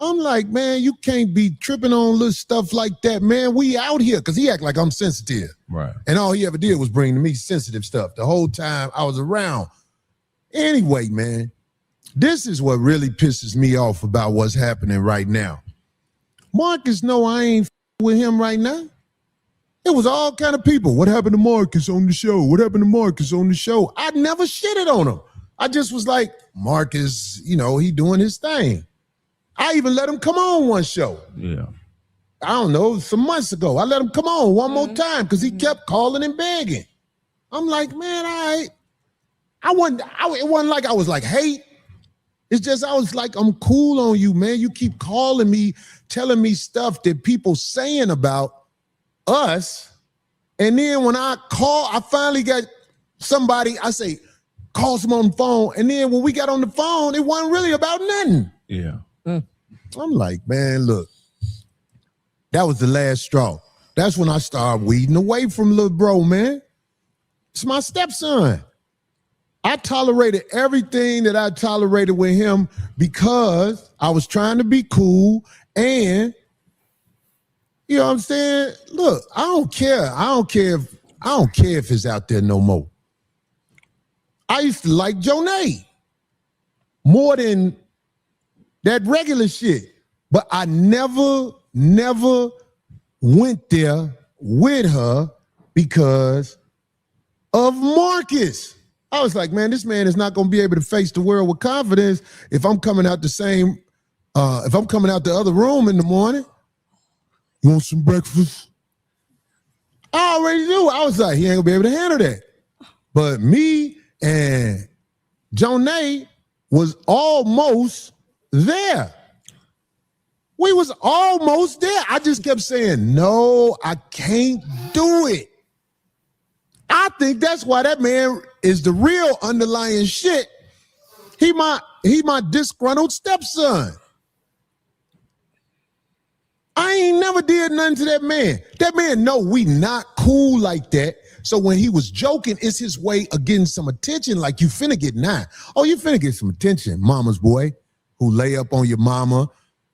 I'm like, man, you can't be tripping on little stuff like that, man. We out here, because he act like I'm sensitive. Right. And all he ever did was bring to me sensitive stuff the whole time I was around. Anyway, man, this is what really pisses me off about what's happening right now. Marcus know I ain't with him right now. It was all kind of people. What happened to Marcus on the show? What happened to Marcus on the show? I never shitted on him. I just was like, Marcus, he doing his thing. I even let him come on one show. Yeah. I don't know, some months ago. I let him come on one more time because he kept calling and begging. I'm like, man, it wasn't like I was like, hate. It's just I was like, I'm cool on you, man. You keep calling me, telling me stuff that people saying about us, and then when I call, I finally got somebody, I say, call someone on the phone, and then when we got on the phone, it wasn't really about nothing. Yeah. I'm like, man, look, that was the last straw. That's when I started weeding away from little bro, man. It's my stepson. I tolerated everything that I tolerated with him because I was trying to be cool and you know what I'm saying? Look, I don't care if it's out there no more. I used to like Jonay more than that regular shit. But I never went there with her because of Marcus. I was like, man, this man is not going to be able to face the world with confidence if I'm coming out the other room in the morning. You want some breakfast? I already knew. I was like, he ain't gonna be able to handle that. But me and Jonay was almost there. We was almost there. I just kept saying, no, I can't do it. I think that's why that man is the real underlying shit. He my disgruntled stepson. I ain't never did nothing to that man. That man know we not cool like that. So when he was joking, it's his way of getting some attention like you finna get nine. Oh, you finna get some attention, mama's boy, who lay up on your mama.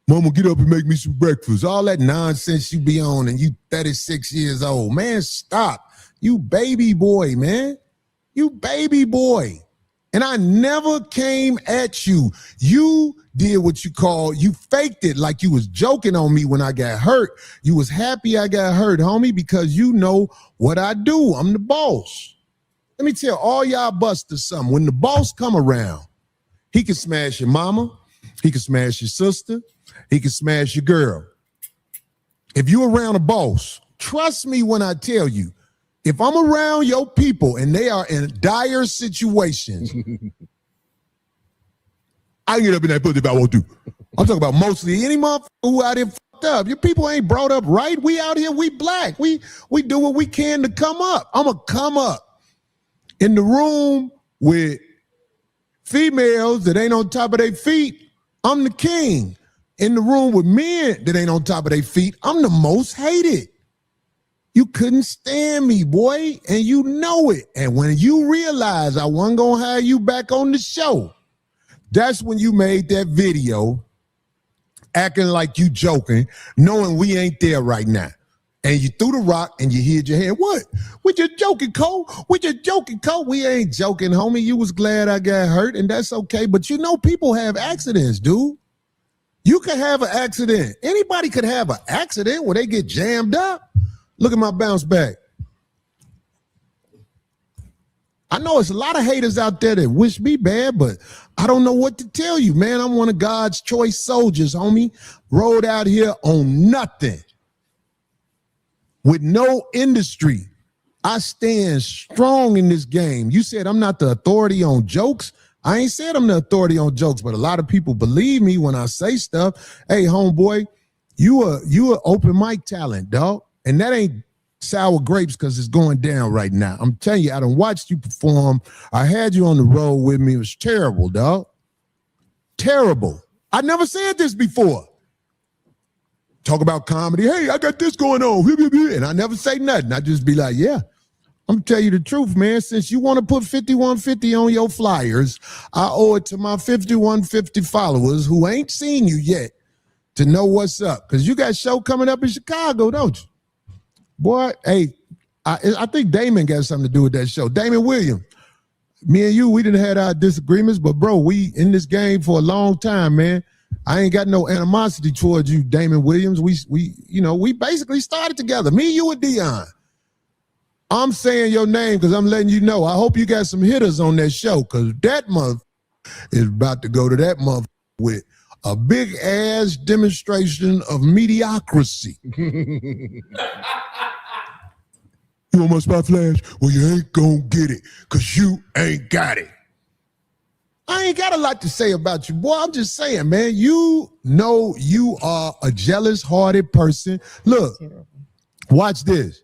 Mama, get up and make me some breakfast. All that nonsense you be on and you 36 years old. Man, stop. You baby boy, man. You baby boy. And I never came at you. You did what you faked it like you was joking on me when I got hurt. You was happy I got hurt, homie, because you know what I do. I'm the boss. Let me tell all y'all busters something. When the boss come around, he can smash your mama. He can smash your sister. He can smash your girl. If you around a boss, trust me when I tell you, if I'm around your people and they are in dire situations, I can get up in that pussy if I want to. I'm talking about mostly any motherfucker who out here fucked up. Your people ain't brought up right. We out here, we black. We do what we can to come up. I'm going to come up in the room with females that ain't on top of their feet. I'm the king. In the room with men that ain't on top of their feet, I'm the most hated. You couldn't stand me, boy, and you know it. And when you realize I wasn't going to have you back on the show, that's when you made that video acting like you joking, knowing we ain't there right now. And you threw the rock and you hid your head. What? We just joking, Cole. We just joking, Cole. We ain't joking, homie. You was glad I got hurt, and that's okay. But you know people have accidents, dude. You could have an accident. Anybody could have an accident where they get jammed up. Look at my bounce back. I know it's a lot of haters out there that wish me bad, but I don't know what to tell you, man. I'm one of God's choice soldiers, homie. Rode out here on nothing. With no industry. I stand strong in this game. You said I'm not the authority on jokes. I ain't said I'm the authority on jokes, but a lot of people believe me when I say stuff. Hey, homeboy, you a open mic talent, dog. And that ain't sour grapes because it's going down right now. I'm telling you, I done watched you perform. I had you on the road with me. It was terrible, dog. Terrible. I never said this before. Talk about comedy. Hey, I got this going on. And I never say nothing. I just be like, yeah. I'm going to tell you the truth, man. Since you want to put 5150 on your flyers, I owe it to my 5150 followers who ain't seen you yet to know what's up. Because you got a show coming up in Chicago, don't you? Boy, hey, I think Damon got something to do with that show. Damon Williams, me and you, we didn't have our disagreements, but bro, we in this game for a long time, man. I ain't got no animosity towards you, Damon Williams. We basically started together. Me, you, and Dion. I'm saying your name because I'm letting you know. I hope you got some hitters on that show because that month is about to go to that month with a big ass demonstration of mediocrity. You want my spot flash? Well, you ain't gonna get it because you ain't got it. I ain't got a lot to say about you, boy. I'm just saying, man, you know you are a jealous-hearted person. Look, watch this.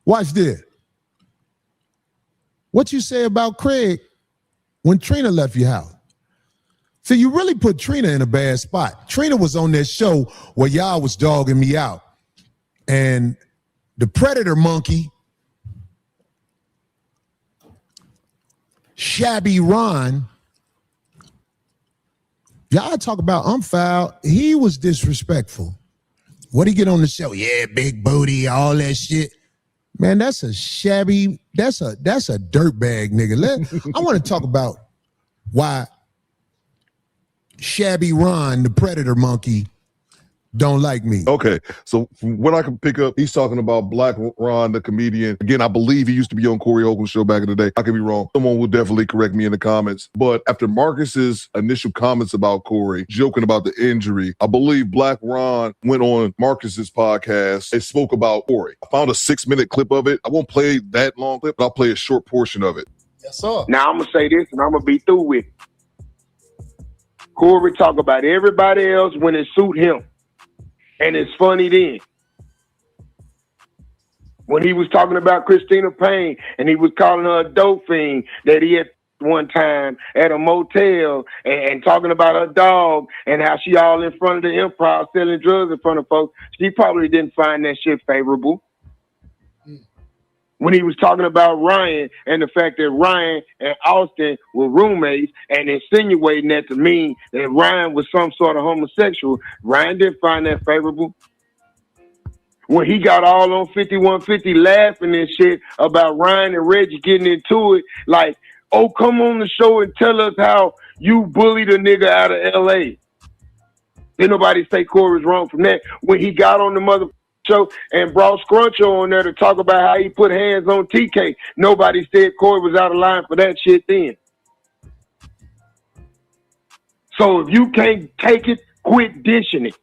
Watch this. What you say about Craig when Trina left your house? See, you really put Trina in a bad spot. Trina was on that show where y'all was dogging me out. And the Predator monkey, Shabby Ron, y'all talk about unfouled. He was disrespectful. What he get on the show? Yeah, big booty, all that shit. Man, that's a shabby, that's a dirtbag nigga. I want to talk about why Shabby Ron, the Predator monkey, don't like me. Okay, so from what I can pick up, he's talking about Black Ron, the comedian. Again, I believe he used to be on Corey Holcomb's show back in the day. I could be wrong. Someone will definitely correct me in the comments. But after Marcus's initial comments about Corey, joking about the injury, I believe Black Ron went on Marcus's podcast and spoke about Corey. I found a 6-minute clip of it. I won't play that long clip, but I'll play a short portion of it. Yes, sir. Now I'm gonna say this, and I'm gonna be through with it. Corey talk about everybody else when it suit him. And it's funny then. When he was talking about Christina Payne and he was calling her a dope fiend that he had one time at a motel and talking about her dog and how she all in front of the improv selling drugs in front of folks, she probably didn't find that shit favorable. When he was talking about Ryan and the fact that Ryan and Austin were roommates and insinuating that to mean that Ryan was some sort of homosexual, Ryan didn't find that favorable. When he got all on 5150 laughing and shit about Ryan and Reggie getting into it, like, oh, come on the show and tell us how you bullied a nigga out of L.A. Didn't nobody say Corey was wrong from that. When he got on the mother show and brought Scruncho on there to talk about how he put hands on TK, nobody said Corey was out of line for that shit then. So if you can't take it, quit dishing it.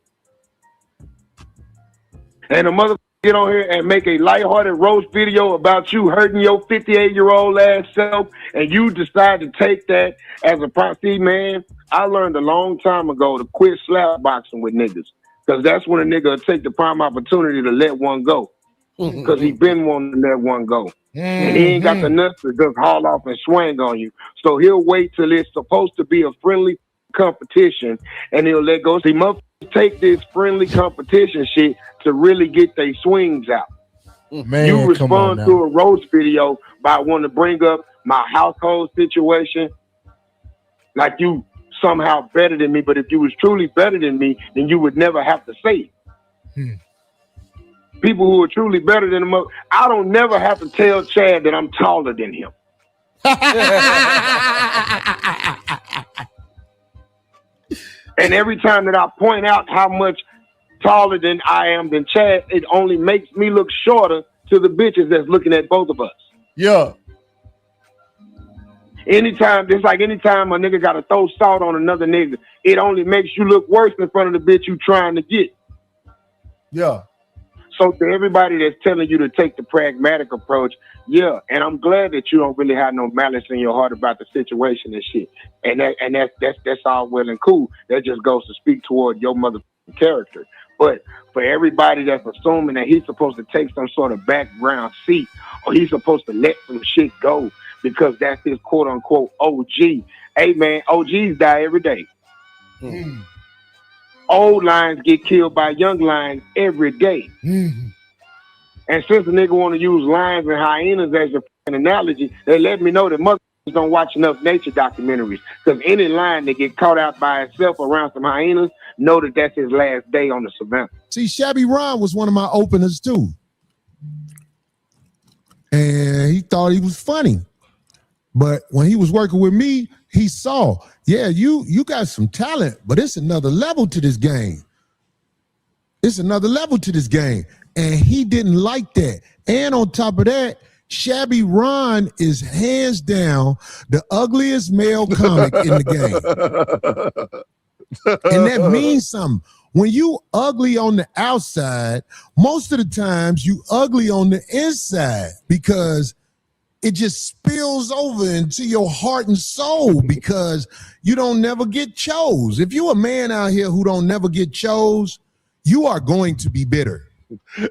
And a motherfucker get on here and make a lighthearted roast video about you hurting your 58-year-old ass self, and you decide to take that as a proxy, man. I learned a long time ago to quit slap boxing with niggas, because that's when a nigga will take the prime opportunity to let one go, because he been wanting to let one go. And he ain't got the nuts to just haul off and swing on you. So he'll wait till it's supposed to be a friendly competition, and he'll let go. See, motherfuckers take this friendly competition shit to really get their swings out. Man, you respond to a roast video by wanting to bring up my household situation like you somehow better than me, but if you was truly better than me, then you would never have to say it. People who are truly better than him, I don't never have to tell Chad that I'm taller than him. And every time that I point out how much taller than I am than Chad, it only makes me look shorter to the bitches that's looking at both of us. Yeah. Anytime a nigga got to throw salt on another nigga, it only makes you look worse in front of the bitch you trying to get. Yeah. So to everybody that's telling you to take the pragmatic approach, yeah, and I'm glad that you don't really have no malice in your heart about the situation and shit. And that's all well and cool. That just goes to speak toward your motherfucking character. But for everybody that's assuming that he's supposed to take some sort of background seat, or he's supposed to let some shit go because that's his quote unquote OG. Hey man, OGs die every day. Old lions get killed by young lions every day. And since a nigga want to use lions and hyenas as your analogy, they let me know that motherfuckers don't watch enough nature documentaries. Because any lion that get caught out by itself around some hyenas, know that that's his last day on the savannah. See, Shabby Ron was one of my openers too. And he thought he was funny. But when he was working with me, he saw, yeah, you got some talent, but it's another level to this game. It's another level to this game. And he didn't like that. And on top of that, Shabby Ron is hands down the ugliest male comic in the game. And that means something. When you ugly on the outside, most of the times you ugly on the inside because it just spills over into your heart and soul because you don't never get chose. If you're a man out here who don't never get chose, you are going to be bitter.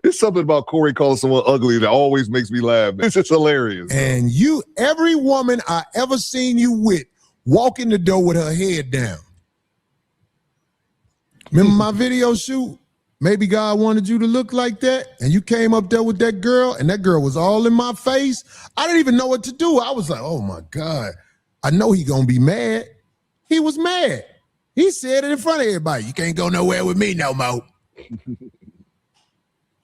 It's something about Corey calling someone ugly that always makes me laugh. It's just hilarious. And every woman I ever seen you with walk in the door with her head down. Remember my video shoot? Maybe God wanted you to look like that, and you came up there with that girl, and that girl was all in my face. I didn't even know what to do. I was like, oh my God, I know he gonna be mad. He was mad. He said it in front of everybody. You can't go nowhere with me no more.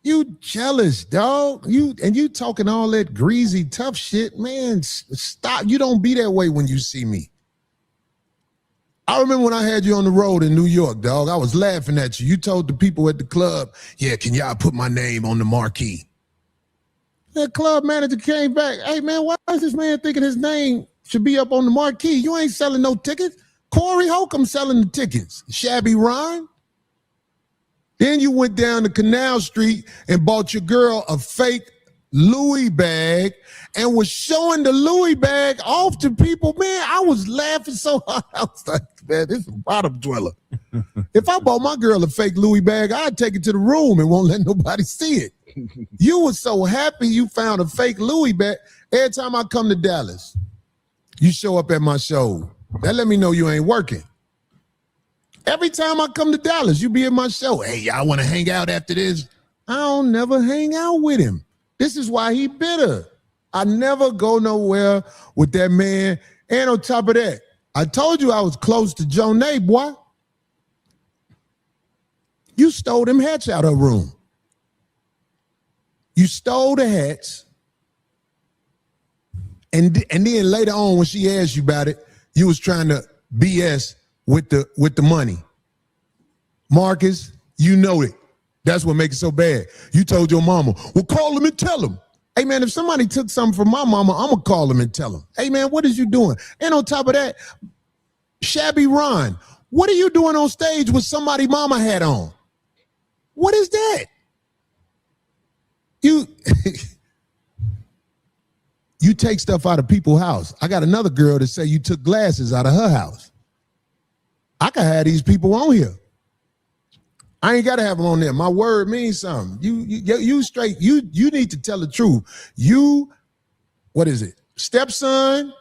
You jealous, dog. You talking all that greasy, tough shit, man. Stop. You don't be that way when you see me. I remember when I had you on the road in New York, dog. I was laughing at you. You told the people at the club, yeah, can y'all put my name on the marquee? That club manager came back. Hey, man, why is this man thinking his name should be up on the marquee? You ain't selling no tickets. Corey Holcomb selling the tickets. Shabby Ron. Then you went down to Canal Street and bought your girl a fake Louis bag and was showing the Louis bag off to people. Man, I was laughing so hard. I was like, man, this is a bottom dweller. If I bought my girl a fake Louis bag, I'd take it to the room and won't let nobody see it. You were so happy you found a fake Louis bag. Every time I come to Dallas, you show up at my show. That let me know you ain't working. Every time I come to Dallas, you be at my show. Hey, y'all want to hang out after this? I don't never hang out with him. This is why he bitter. I never go nowhere with that man. And on top of that, I told you I was close to Jonay, boy. You stole them hats out of her room. You stole the hats. And then later on, when she asked you about it, you was trying to BS with the money. Marcus, you know it. That's what makes it so bad. You told your mama, well, call him and tell him. Hey, man, if somebody took something from my mama, I'm going to call him and tell him. Hey, man, what is you doing? And on top of that, Shabby Ron, what are you doing on stage with somebody mama hat on? What is that? You take stuff out of people's house. I got another girl that say you took glasses out of her house. I can have these people on here. I ain't got to have them on there. My word means something. You straight. You need to tell the truth. You, what is it? Stepson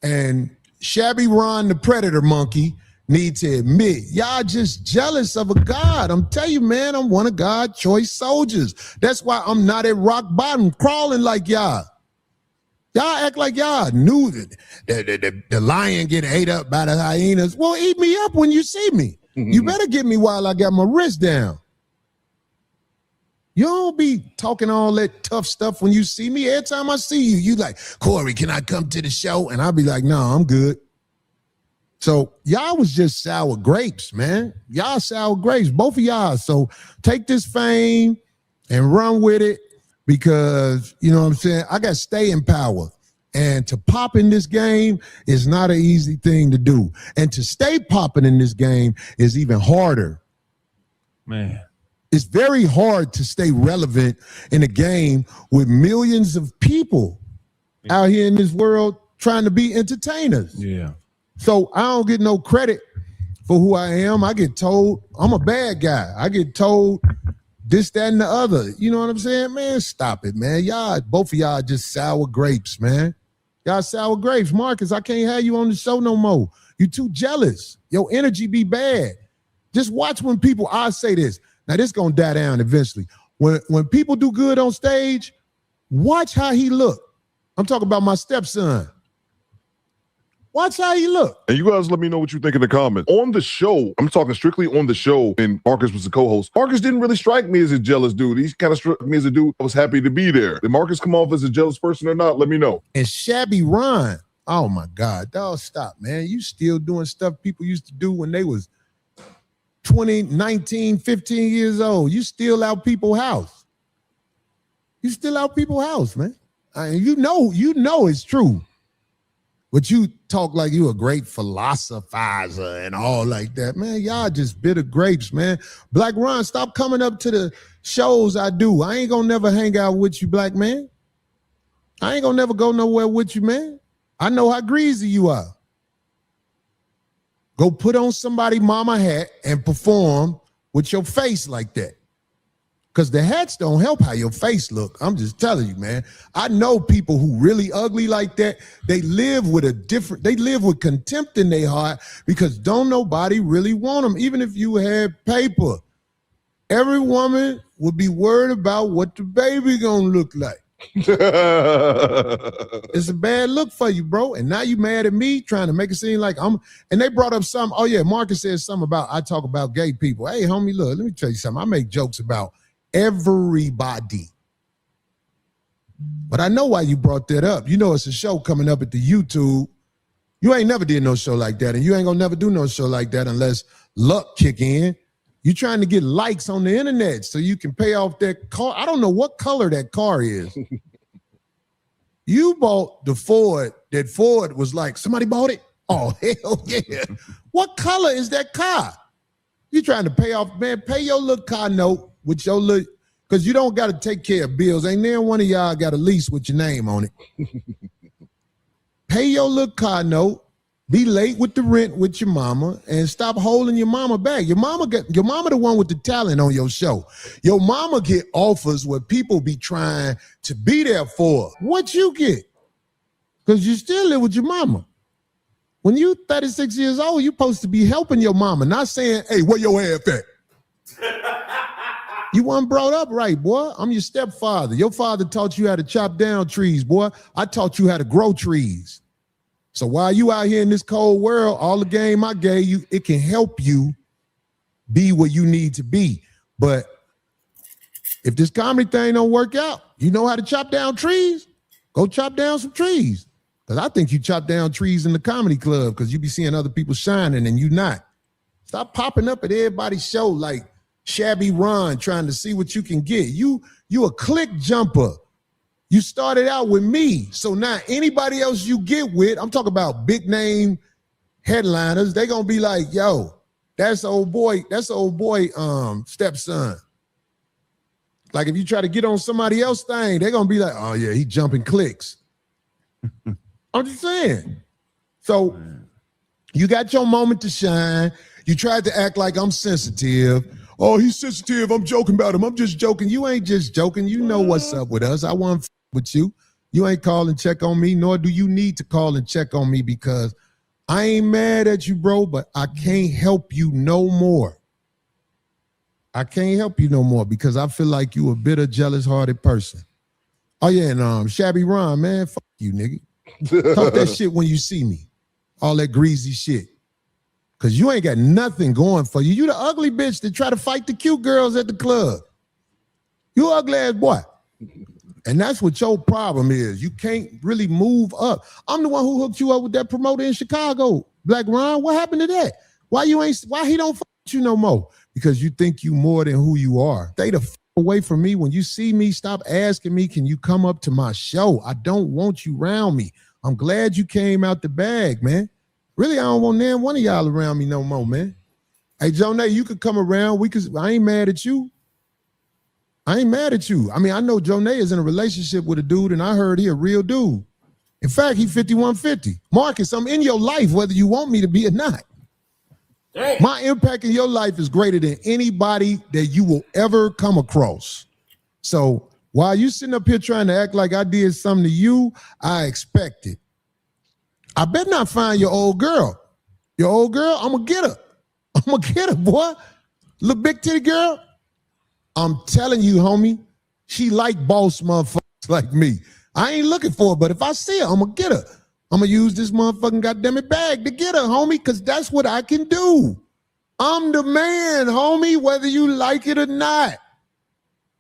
and Shabby Ron, the predator monkey, need to admit y'all just jealous of a God. I'm telling you, man, I'm one of God's choice soldiers. That's why I'm not at rock bottom crawling like y'all. Y'all act like y'all knew that the lion get ate up by the hyenas. Well, eat me up when you see me. You better get me while I got my wrist down. You don't be talking all that tough stuff when you see me. Every time I see you, you like, Corey, can I come to the show? And I'll be like, no, I'm good. So y'all was just sour grapes, man. Y'all sour grapes, both of y'all. So take this fame and run with it because, you know what I'm saying, I got staying power. And to pop in this game is not an easy thing to do. And to stay popping in this game is even harder. Man. It's very hard to stay relevant in a game with millions of people out here in this world trying to be entertainers. Yeah. So I don't get no credit for who I am. I get told I'm a bad guy. I get told this, that, and the other. You know what I'm saying? Man, stop it, man. Y'all, both of y'all just sour grapes, man. Y'all sour grapes. Marcus, I can't have you on the show no more. You too jealous. Your energy be bad. Just watch when people, I say this. Now, this going to die down eventually. When people do good on stage, watch how he look. I'm talking about my stepson. Watch how he look. And you guys let me know what you think in the comments. On the show, I'm talking strictly on the show, and Marcus was the co-host. Marcus didn't really strike me as a jealous dude. He kind of struck me as a dude that was happy to be there. Did Marcus come off as a jealous person or not? Let me know. And Shabby Ron, oh my God, dog, stop, man. You still doing stuff people used to do when they was 20, 19, 15 years old. You still out people's house. You still out people's house, man. You know it's true. But you talk like you a great philosophizer and all like that. Man, y'all just bitter grapes, man. Black Ron, stop coming up to the shows I do. I ain't gonna never hang out with you, black man. I ain't gonna never go nowhere with you, man. I know how greasy you are. Go put on somebody mama hat and perform with your face like that. Because the hats don't help how your face look. I'm just telling you, man. I know people who really ugly like that. They live with contempt in their heart because don't nobody really want them. Even if you had paper, every woman would be worried about what the baby gonna look like. It's a bad look for you, bro. And now you mad at me trying to make it seem like and they brought up something. Oh yeah, Marcus said something about, I talk about gay people. Hey, homie, look, let me tell you something. I make jokes about everybody. But I know why you brought that up. You know it's a show coming up at the YouTube. You ain't never did no show like that, and you ain't gonna never do no show like that unless luck kick in. You trying to get likes on the internet so you can pay off that car. I don't know what color that car is. You bought the Ford. That Ford was like, somebody bought it? Oh, hell yeah. What color is that car? You trying to pay off, man, pay your little car note with your little, because you don't got to take care of bills. Ain't there one of y'all got a lease with your name on it. Pay your little car note Be late with the rent with your mama and stop holding your mama back. Your mama the one with the talent on your show. Your mama get offers where people be trying to be there for her. What you get? Because you still live with your mama. When you 36 years old, you're supposed to be helping your mama, not saying, hey, where your half at? You weren't brought up right, boy. I'm your stepfather. Your father taught you how to chop down trees, boy. I taught you how to grow trees. So while you out here in this cold world, all the game I gave you, it can help you be where you need to be. But if this comedy thing don't work out, you know how to chop down trees? Go chop down some trees. Because I think you chop down trees in the comedy club because you be seeing other people shining and you not. Stop popping up at everybody's show like Shabby Ron trying to see what you can get. You a click jumper. You started out with me. So now anybody else you get with, I'm talking about big name headliners, they gonna be like, yo, that's old boy stepson. Like if you try to get on somebody else's thing, they're gonna be like, oh yeah, he jumping clicks. I'm just saying. So you got your moment to shine. You tried to act like I'm sensitive. Oh, he's sensitive. I'm joking about him. I'm just joking. You ain't just joking. You know what's up with us. I want with you. You ain't call and check on me, nor do you need to call and check on me because I ain't mad at you, bro, but I can't help you no more. I can't help you no more because I feel like you a bitter, jealous-hearted person. Oh, yeah, and Shabby Ron, man, fuck you, nigga. Talk that shit when you see me. All that greasy shit. Because you ain't got nothing going for you. You the ugly bitch that try to fight the cute girls at the club. You ugly ass boy. And that's what your problem is. You can't really move up. I'm the one who hooked you up with that promoter in Chicago, Black Ron. What happened to that? Why he don't fuck with you no more? Because you think you more than who you are. Stay the fuck away from me. When you see me, stop asking me, can you come up to my show? I don't want you around me. I'm glad you came out the bag, man. Really, I don't want none one of y'all around me no more, man. Hey, Jonay, you could come around. I ain't mad at you. I ain't mad at you. I mean, I know Jonay is in a relationship with a dude, and I heard he a real dude. In fact, he 5150. Marcus, I'm in your life, whether you want me to be or not. Dang. My impact in your life is greater than anybody that you will ever come across. So while you sitting up here trying to act like I did something to you, I expect it. I better not find your old girl. Your old girl, I'm going to get her. I'm going to get her, boy. Little big titty girl. I'm telling you, homie, she like boss motherfuckers like me. I ain't looking for her, but if I see her, I'm going to get her. I'm going to use this motherfucking goddamn bag to get her, homie, because that's what I can do. I'm the man, homie, whether you like it or not.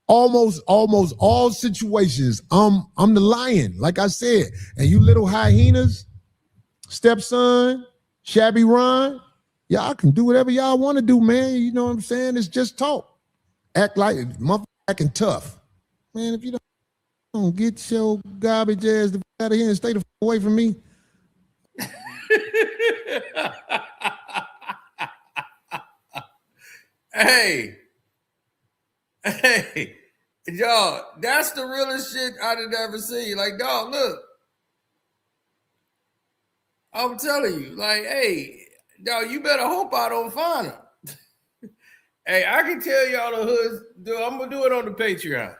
Almost all situations, I'm the lion, like I said. And you little hyenas, stepson, Shabby Ron, y'all can do whatever y'all want to do, man. You know what I'm saying? It's just talk. Act like motherfucking acting tough. Man, if you don't get your garbage ass out of here and stay the fuck away from me. Hey, y'all, that's the realest shit I'd have ever seen. Like, dog, look. I'm telling you, like, hey, dog, you better hope I don't find her. Hey, I can tell y'all the hoods, dude, I'm going to do it on the Patreon.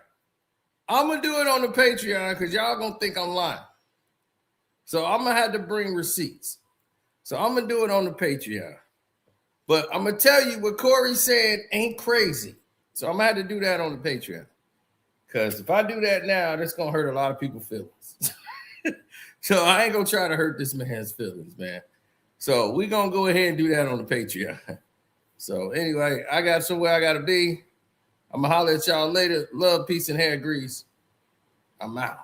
I'm going to do it on the Patreon because y'all going to think I'm lying. So I'm going to have to bring receipts. So I'm going to do it on the Patreon. But I'm going to tell you what Corey said ain't crazy. So I'm going to have to do that on the Patreon. Because if I do that now, that's going to hurt a lot of people's feelings. So I ain't going to try to hurt this man's feelings, man. So we're going to go ahead and do that on the Patreon. So anyway, I got somewhere I got to be. I'm going to holler at y'all later. Love, peace, and hair grease. I'm out.